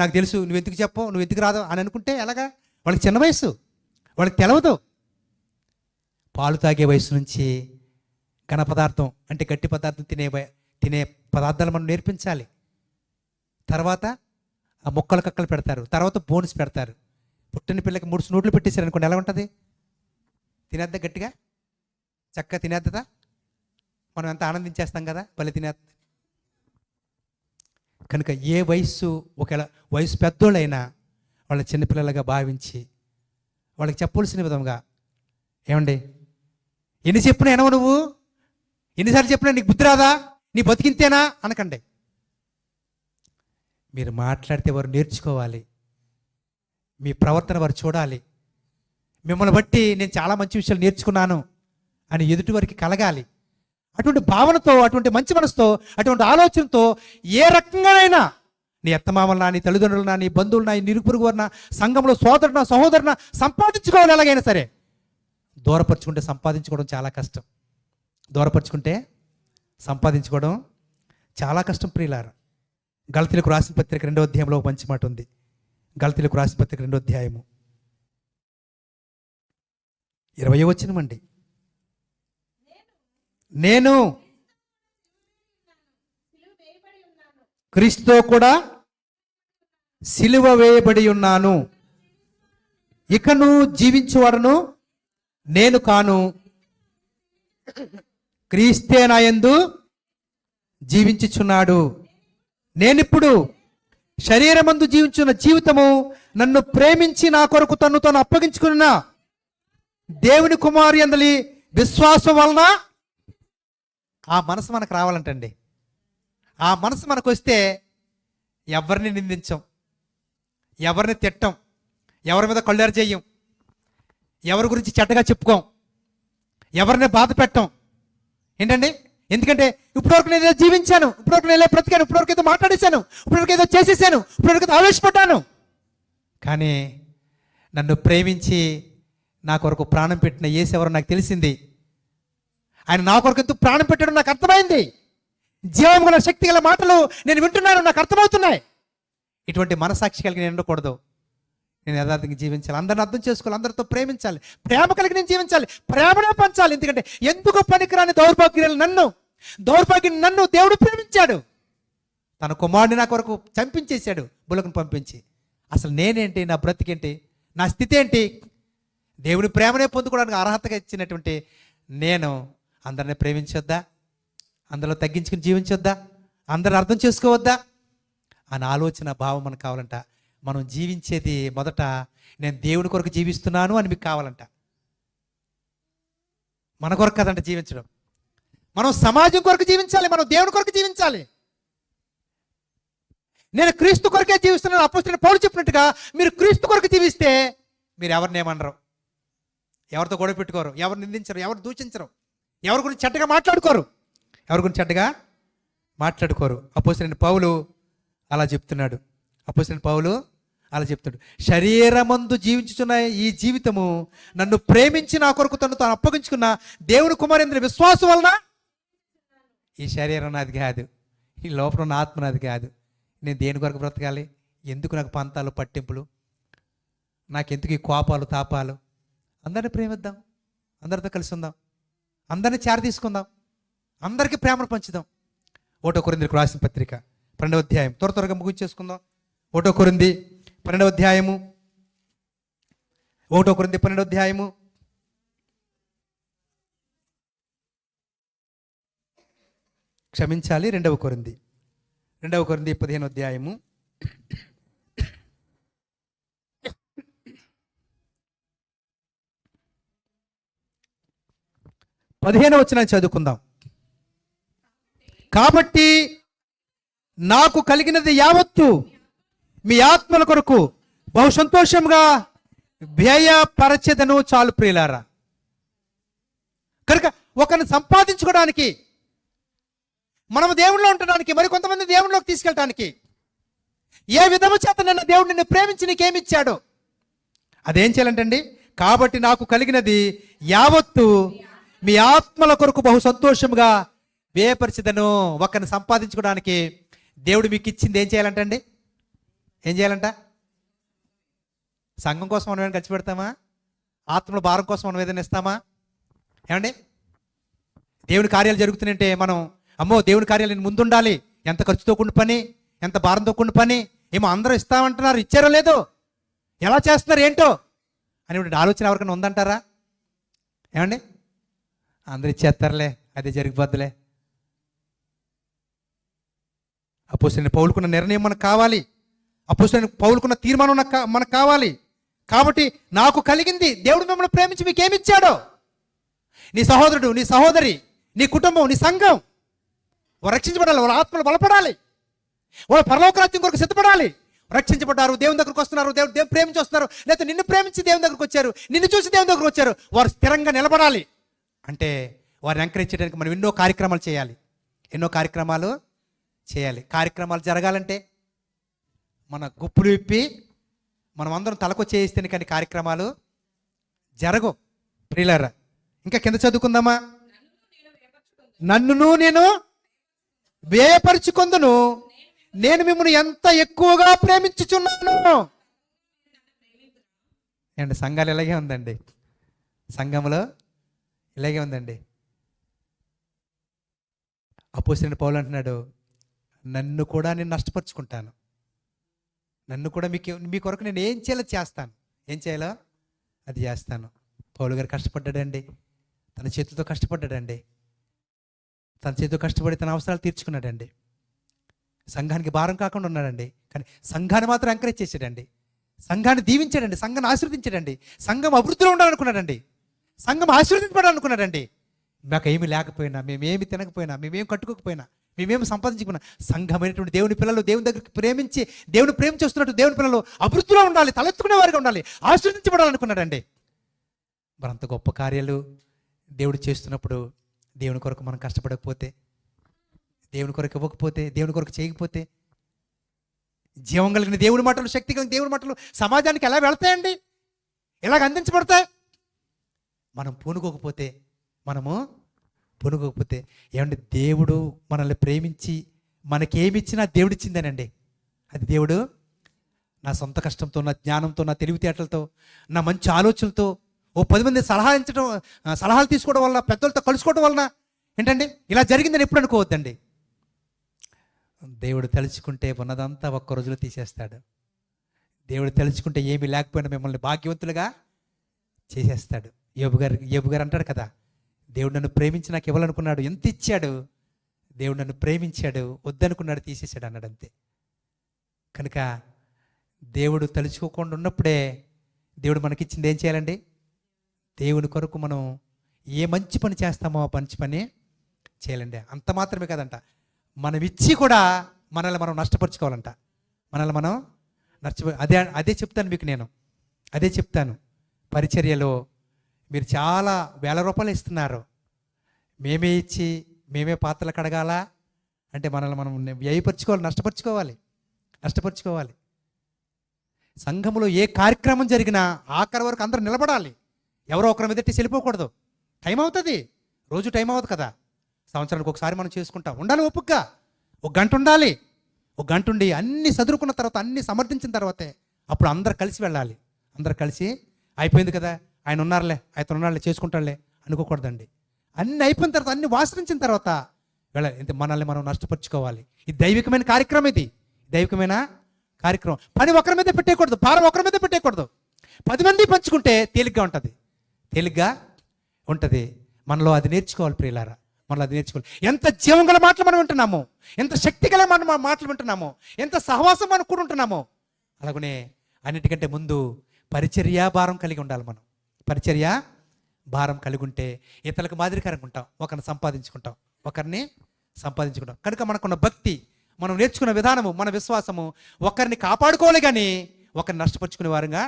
నాకు తెలుసు, నువ్వు ఎందుకు చెప్పవు, నువ్వు ఎందుకు రాదు అని అనుకుంటే ఎలాగా? వాళ్ళకి చిన్న వయసు, వాళ్ళకి తెలవదు. పాలు తాగే వయసు నుంచి ఘన పదార్థం అంటే గట్టి పదార్థం తినే పదార్థాలు మనం నేర్పించాలి. తర్వాత ఆ ముక్కలు కక్కలు పెడతారు, తర్వాత బోన్స్ పెడతారు. పుట్టిన పిల్లకి 3 స్నూట్లు పెట్టేశారు అనుకోండి, ఎలా ఉంటుంది? తినేద్దా? గట్టిగా చక్కగా తినేద్దా? మనం ఎంత ఆనందించేస్తాం కదా, భలే తినేద్దా. కనుక ఏ వయస్సు, ఒకవేళ వయసు పెద్దోళ్ళైనా వాళ్ళ చిన్నపిల్లలుగా భావించి వాళ్ళకి చెప్పవలసిన విధంగా, ఏమండి ఎన్ని చెప్పినా ఎనవు, నువ్వు ఎన్నిసార్లు చెప్పినా నీకు బుద్ధి రాదా, నీ బతికింతేనా అనకండి. మీరు మాట్లాడితే వారు నేర్చుకోవాలి, మీ ప్రవర్తన వారు చూడాలి. మిమ్మల్ని బట్టి నేను చాలా మంచి విషయాలు నేర్చుకున్నాను అని ఎదుటి వారికి కలగాలి. అటువంటి భావనతో, అటువంటి మంచి మనసుతో, అటువంటి ఆలోచనతో ఏ రకంగానైనా నీ అత్తమామలనా, నీ తల్లిదండ్రులనా, నీ బంధువులనా, నీ నిరుపురుగు వారిన, సంఘంలో సోదరున సహోదరున సంపాదించుకోవాలి. ఎలాగైనా సరే దూరపరుచుకుంటే సంపాదించుకోవడం చాలా కష్టం. దూరపరుచుకుంటే సంపాదించుకోవడం చాలా కష్టం ప్రియులారా. గలతీలకు రాసిన పత్రిక 2వ అధ్యాయంలో ఒక మంచి మాట ఉంది. గలతీలకు రాసిన పత్రిక 2వ అధ్యాయము 20వ వచనం అండి. నేను క్రీస్తుతో కూడా సిలువ వేయబడి ఉన్నాను, ఇకను జీవించువాడను నేను కాను, క్రీస్తే నా యందు జీవించుచున్నాడు. నేనిప్పుడు శరీరమందు జీవించున్న జీవితము నన్ను ప్రేమించి నా కొరకు తను తాను అప్పగించుకున్న దేవుని కుమారి యందలి విశ్వాసం వలన. ఆ మనసు మనకు రావాలంటండి. ఆ మనసు మనకు వస్తే ఎవరిని నిందించం, ఎవరిని తిట్టం, ఎవరి మీద కళ్ళారు చెయ్యం, ఎవరి గురించి చెడ్డగా చెప్పుకోం, ఎవరిని బాధ పెట్టం. ఏంటండి? ఎందుకంటే ఇప్పటివరకు నేను ఏదో జీవించాను, ఇప్పటివరకు నేను బ్రతికాను, ఇప్పటివరకు ఏదో మాట్లాడేశాను, ఇప్పటివరకు ఏదో చేసేసాను, ఇప్పటివరకు ఏదో ఆవేశపడ్డాను. కానీ నన్ను ప్రేమించి నా కొరకు ప్రాణం పెట్టిన యేసు ఎవరో నాకు తెలిసింది. ఆయన నా కొరకు ఎందుకు ప్రాణం పెట్టడం నాకు అర్థమైంది. జీవం గల శక్తి గల మాటలు నేను వింటున్నాను, నాకు అర్థమవుతున్నాయి. ఇటువంటి మనసాక్షి కలిగి నేను ఉండకూడదు. నేను యథార్థంగా జీవించాలి, అందరిని అర్థం చేసుకోవాలి, అందరితో ప్రేమించాలి, ప్రేమ కలిగి నేను జీవించాలి, ప్రేమనే పంచాలి. ఎందుకంటే ఎందుకు పనికిరాని దౌర్భాగ్యుని నన్ను దేవుడు ప్రేమించాడు. తన కుమారుడిని నా కొరకు చంపించేశాడు, బులకను పంపించి. అసలు నేనేంటి, నా బ్రతికేంటి, నా స్థితి ఏంటి, దేవుని ప్రేమనే పొందుకోవడానికి అర్హతగా ఇచ్చినటువంటి నేను అందరిని ప్రేమించొద్దా, అందరిలో తగ్గించుకుని జీవించొద్దా, అందరిని అర్థం చేసుకోవద్దా అని ఆలోచన భావం మనకు కావాలంట. మనం జీవించేది మొదట నేను దేవుని కొరకు జీవిస్తున్నాను అని మీకు కావాలంట. మన కొరకు కదంట జీవించడం. మనం సమాజం కొరకు జీవించాలి, మనం దేవుని కొరకు జీవించాలి. నేను క్రీస్తు కొరకే జీవిస్తున్నాను అపోస్తలుడైన పౌలు చెప్పినట్టుగా మీరు క్రీస్తు కొరకు జీవిస్తే మీరు ఎవరిని ఏమనరు, ఎవరితో గొడవ పెట్టుకోరు, ఎవరు నిందించరు, ఎవరు దూషించరు, ఎవరి గురించి చెడ్డగా మాట్లాడుకోరు, ఎవరి గురించి చెడ్డగా మాట్లాడుకోరు. అపోస్తలుడైన పౌలు అలా చెప్తున్నాడు. అపోస్తలుడైన పౌలు అలా చెప్తాడు, శరీరమందు జీవించుచున్న ఈ జీవితము నన్ను ప్రేమించి నా కొరకు తను తాను అప్పగించుకున్న దేవుని కుమారేంద్ర విశ్వాసం వలన ఈ శరీరం నాది కాదు, ఈ లోపల ఉన్న ఆత్మ నాది కాదు. నేను దేని కొరకు బ్రతకాలి, ఎందుకు నాకు పంతాలు పట్టింపులు, నాకెందుకు ఈ కోపాలు తాపాలు. అందరిని ప్రేమిద్దాం, అందరితో కలిసి ఉందాం, అందరిని చేర తీసుకుందాం, అందరికీ ప్రేమను పంచుదాం. 1 కొరింథీయులకు రాసిన పత్రిక 12వ అధ్యాయం, త్వరగా ముగించేసుకుందాం. 1 కొరింథీ 12వ అధ్యాయము, 1 కొరింథీ 12వ అధ్యాయము క్షమించాలి 2వ కొరింథీ 15వ అధ్యాయము 15వ వచనాన్ని చదువుకుందాం. కాబట్టి నాకు కలిగినది యావత్తు మీ ఆత్మల కొరకు బహు సంతోషంగా వ్యయపరచెదను చాలు ప్రియులారా. కనుక ఒకరిని సంపాదించుకోవడానికి, మనము దేవునిలో ఉండడానికి, మరి కొంతమంది దేవునిలోకి తీసుకెళ్ళడానికి ఏ విధము చేత నన్ను దేవుడు నిన్ను ప్రేమించి నీకేమిచ్చాడో అదేం చేయాలంటండి. కాబట్టి నాకు కలిగినది యావత్తు మీ ఆత్మల కొరకు బహు సంతోషముగా వ్యయపరిచెదను. ఒకరిని సంపాదించుకోవడానికి దేవుడు మీకు ఇచ్చింది ఏం చేయాలంటండి, ఏం చేయాలంట? సంఘం కోసం మనం ఏమైనా ఖర్చు పెడతామా? ఆత్మల భారం కోసం మనం ఏదైనా ఇస్తామా? ఏమండి, దేవుని కార్యాలు జరుగుతున్నాయంటే మనం అమ్మో దేవుని కార్యాలు నేను ముందుండాలి, ఎంత ఖర్చుతో కూడిన పని, ఎంత భారంతో కూడిన పని, ఏమో అందరూ ఇస్తామంటున్నారు, ఇచ్చారో లేదో, ఎలా చేస్తున్నారు ఏంటో అని ఆలోచన ఎవరికైనా ఉందంటారా? ఏమండి, అందరు ఇచ్చేస్తారులే, అదే జరిగిపోద్దులే. అపోస్తలుడైన పౌలుకున్న నిర్ణయం మనకు కావాలి, అపోస్తలుడైన పౌలుకున్న తీర్మానం మనకు కావాలి. కాబట్టి నాకు కలిగింది, దేవుడు మిమ్మల్ని ప్రేమించి మీకు ఏమిచ్చాడో, నీ సహోదరుడు, నీ సహోదరి, నీ కుటుంబం, నీ సంఘం వారు రక్షించబడాలి, వాళ్ళ ఆత్మలు బలపడాలి, వాళ్ళు పరలోక రాజ్యం కొరకు సిద్ధపడాలి. రక్షించబడ్డారు, దేవుని దగ్గరకు వస్తున్నారు, దేవుడు ప్రేమించి వస్తున్నారు, లేకపోతే నిన్ను ప్రేమించి దేవుని దగ్గరకు వచ్చారు, నిన్ను చూసి దేవుని దగ్గరకు వచ్చారు, వారు స్థిరంగా నిలబడాలి అంటే వారిని ఎంకరేజ్ చేయడానికి మనం ఎన్నో కార్యక్రమాలు చేయాలి, ఎన్నో కార్యక్రమాలు చేయాలి. కార్యక్రమాలు జరగాలంటే మన గుప్పులు విప్పి మనం అందరం తలకు చేయిస్తేనే కానీ కార్యక్రమాలు జరగవు ప్రియులారా. ఇంకా కింద చదువుకుందామా. నన్నును నేను వ్యయపరుచుకొందును, నేను మిమ్మల్ని ఎంత ఎక్కువగా ప్రేమించుచున్నాను. అండి సంఘాలు ఇలాగే ఉందండి, సంఘంలో ఇలాగే ఉందండి. అపోస్తలుడైన పౌలు అంటున్నాడు, నన్ను కూడా నేను నష్టపరుచుకుంటాను, నన్ను కూడా మీ కొరకు నేను ఏం చేయాలో చేస్తాను, ఏం చేయాలో అది చేస్తాను. పౌలు గారు కష్టపడ్డాడండి, తన చేతితో కష్టపడ్డాడండి, తన చేతితో కష్టపడి తన అవసరాలు తీర్చుకున్నాడండి, సంఘానికి భారం కాకుండా ఉన్నాడండి. కానీ సంఘాన్ని మాత్రం ఎంకరేజ్ చేశాడండి, సంఘాన్ని దీవించాడండి, సంఘాన్ని ఆశీర్వదించాడండి, సంఘం అభివృద్ధిలో ఉండాలనుకున్నాడండి, సంఘం ఆశీర్వదించబడాలనుకున్నాడండి. మాకు ఏమి లేకపోయినా, మేమేమి తినకపోయినా, మేమేమి కట్టుకోకపోయినా, మేమేమి సంపాదించుకున్నా, సంఘమైనటువంటి దేవుని పిల్లలు దేవుని దగ్గరికి ప్రేమించి దేవుని ప్రేమించి వస్తున్నట్టు దేవుని పిల్లలు అభివృద్ధిలో ఉండాలి, తలెత్తుకునే వారిగా ఉండాలి, ఆశీర్వదించబడాలనుకున్నాడండి. మరి అంత గొప్ప కార్యాలు దేవుడు చేస్తున్నప్పుడు దేవుని కొరకు మనం కష్టపడకపోతే, దేవుని కొరకు ఇవ్వకపోతే, దేవుని కొరకు చేయకపోతే, జీవం కలిగిన దేవుడి మాటలు, శక్తి కలిగిన దేవుడి మాటలు సమాజానికి ఎలా వెళ్తాయండి, ఎలాగ అందించబడతాయి? మనం పూనుకోకపోతే ఏమంటే దేవుడు మనల్ని ప్రేమించి మనకేమిచ్చినా దేవుడిచ్చిందేనండి. అది దేవుడు నా సొంత కష్టంతో, నా జ్ఞానంతో, నా తెలివితేటలతో, నా మంచి ఆలోచనలతో, ఓ 10 మంది సలహాలు తీసుకోవడం వల్ల, పెద్దలతో కలుసుకోవడం వలన ఏంటండి ఇలా జరిగిందని ఎప్పుడు అనుకోవద్దండి. దేవుడు తలుచుకుంటే ఉన్నదంతా ఒక్క రోజులో తీసేస్తాడు. దేవుడు తలుచుకుంటే ఏమీ లేకపోయినా మిమ్మల్ని భాగ్యవంతులుగా చేసేస్తాడు. యోబు గారు అంటాడు కదా, దేవుడు నన్ను ప్రేమించి నాకు ఇవ్వాలనుకున్నాడు, ఎంత ఇచ్చాడు, దేవుడు నన్ను ప్రేమించాడు, వద్దనుకున్నాడు తీసేశాడు అన్నాడు అంతే. కనుక దేవుడు తలుచుకోకుండా ఉన్నప్పుడే దేవుడు మనకిచ్చింది ఏం చేయాలండి? దేవుని కొరకు మనం ఏ మంచి పని చేస్తామో ఆ మంచి పని చేయాలండి. అంత మాత్రమే కదంట, మనం ఇచ్చి కూడా మనల్ని మనం నష్టపరుచుకోవాలంట. మనల్ని మనం అదే చెప్తాను మీకు, నేను అదే చెప్తాను. పరిచర్యలో మీరు చాలా వేల రూపాయలు ఇస్తున్నారు, మేమే ఇచ్చి మేమే పాత్రలు కడగాల అంటే మనల్ని మనం వ్యయపరుచుకోవాలి, నష్టపరుచుకోవాలి. సంఘంలో ఏ కార్యక్రమం జరిగినా ఆఖరి వరకు అందరూ నిలబడాలి. ఎవరో ఒకరి మీద వెళ్ళిపోకూడదు. టైం అవుతుంది, రోజు టైం అవ్వదు కదా, సంవత్సరానికి ఒకసారి మనం చేసుకుంటాం. ఉండాలి ఓపికగా, ఒక గంట ఉండాలి. ఒక గంట ఉండి అన్నీ చదువుకున్న తర్వాత, అన్నీ సమర్థించిన తర్వాతే అప్పుడు అందరు కలిసి వెళ్ళాలి. అందరు కలిసి అయిపోయింది కదా, ఆయన ఉన్నారులే చేసుకుంటాడులే అనుకోకూడదండి. అన్నీ అయిపోయిన తర్వాత, అన్ని వాసనించిన తర్వాత వెళ్ళాలి. మనల్ని మనం నష్టపరుచుకోవాలి. ఇది దైవికమైన కార్యక్రమం, ఇది దైవికమైన కార్యక్రమం. పని ఒకరి మీద పెట్టేయకూడదు, భారం ఒకరి మీద పెట్టేయకూడదు. 10 మంది పంచుకుంటే తేలిగ్గా ఉంటుంది. మనలో అది నేర్చుకోవాలి ప్రియులారా, మనలో అది నేర్చుకోవాలి. ఎంత జీవం గల మాటలు మనం వింటున్నామో, ఎంత శక్తి గల మాటలు వింటున్నామో, ఎంత సహవాసం మనం కూడా ఉంటున్నామో, అలాగనే అన్నిటికంటే ముందు పరిచర్య భారం కలిగి ఉండాలి. మనం పరిచర్య భారం కలిగి ఉంటే ఇతరులకు మాదిరికరంగా ఉంటాం, ఒకరిని సంపాదించుకుంటాం. కనుక మనకున్న భక్తి, మనం నేర్చుకున్న విధానము, మన విశ్వాసము ఒకరిని కాపాడుకోవాలి కానీ ఒకరిని నష్టపరుచుకునే వారుగా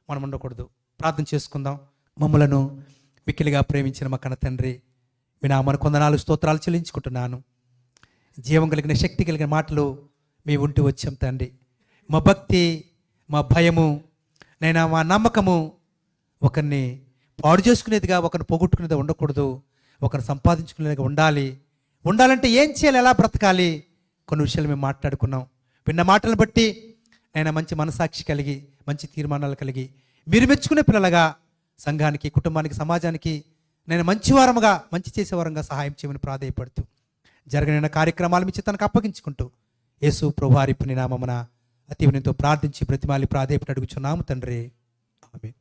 మనం ఉండకూడదు. ప్రార్థన చేసుకుందాం. మమ్మలను మిక్కిలిగా ప్రేమించిన మా కన్న తండ్రి, మీ నామను కొందనాలు స్తోత్రాలు చెల్లించుకుంటున్నాను. జీవం కలిగిన శక్తి కలిగిన మాటలు మీ ఉంటూ వచ్చాం తండ్రి. మా భక్తి, మా భయము, నైనా మా నమ్మకము ఒకరిని పాడు చేసుకునేదిగా, ఒకరిని పోగొట్టుకునేదిగా ఉండకూడదు, ఒకరిని సంపాదించుకునేదిగా ఉండాలంటే ఏం చేయాలి, ఎలా బ్రతకాలి, కొన్ని విషయాలు మేము మాట్లాడుకున్నాం. విన్న మాటలను బట్టి నైనా మంచి మనసాక్షి కలిగి, మంచి తీర్మానాలు కలిగి, మీరు మెచ్చుకునే పిల్లలుగా సంఘానికి, కుటుంబానికి, సమాజానికి నేను మంచివారముగా, మంచి చేసేవారంగా సహాయం చేయమని ప్రాధేయపడుతూ జరగనైన కార్యక్రమాలు మీ చిత్తానికి అప్పగించుకుంటూ యేసు ప్రభువారి నామమున అతి వినయంతో ప్రార్థించి బ్రతిమాలి ప్రాధేయపడి అడుగుచున్నాము తండ్రి. ఆమేన్.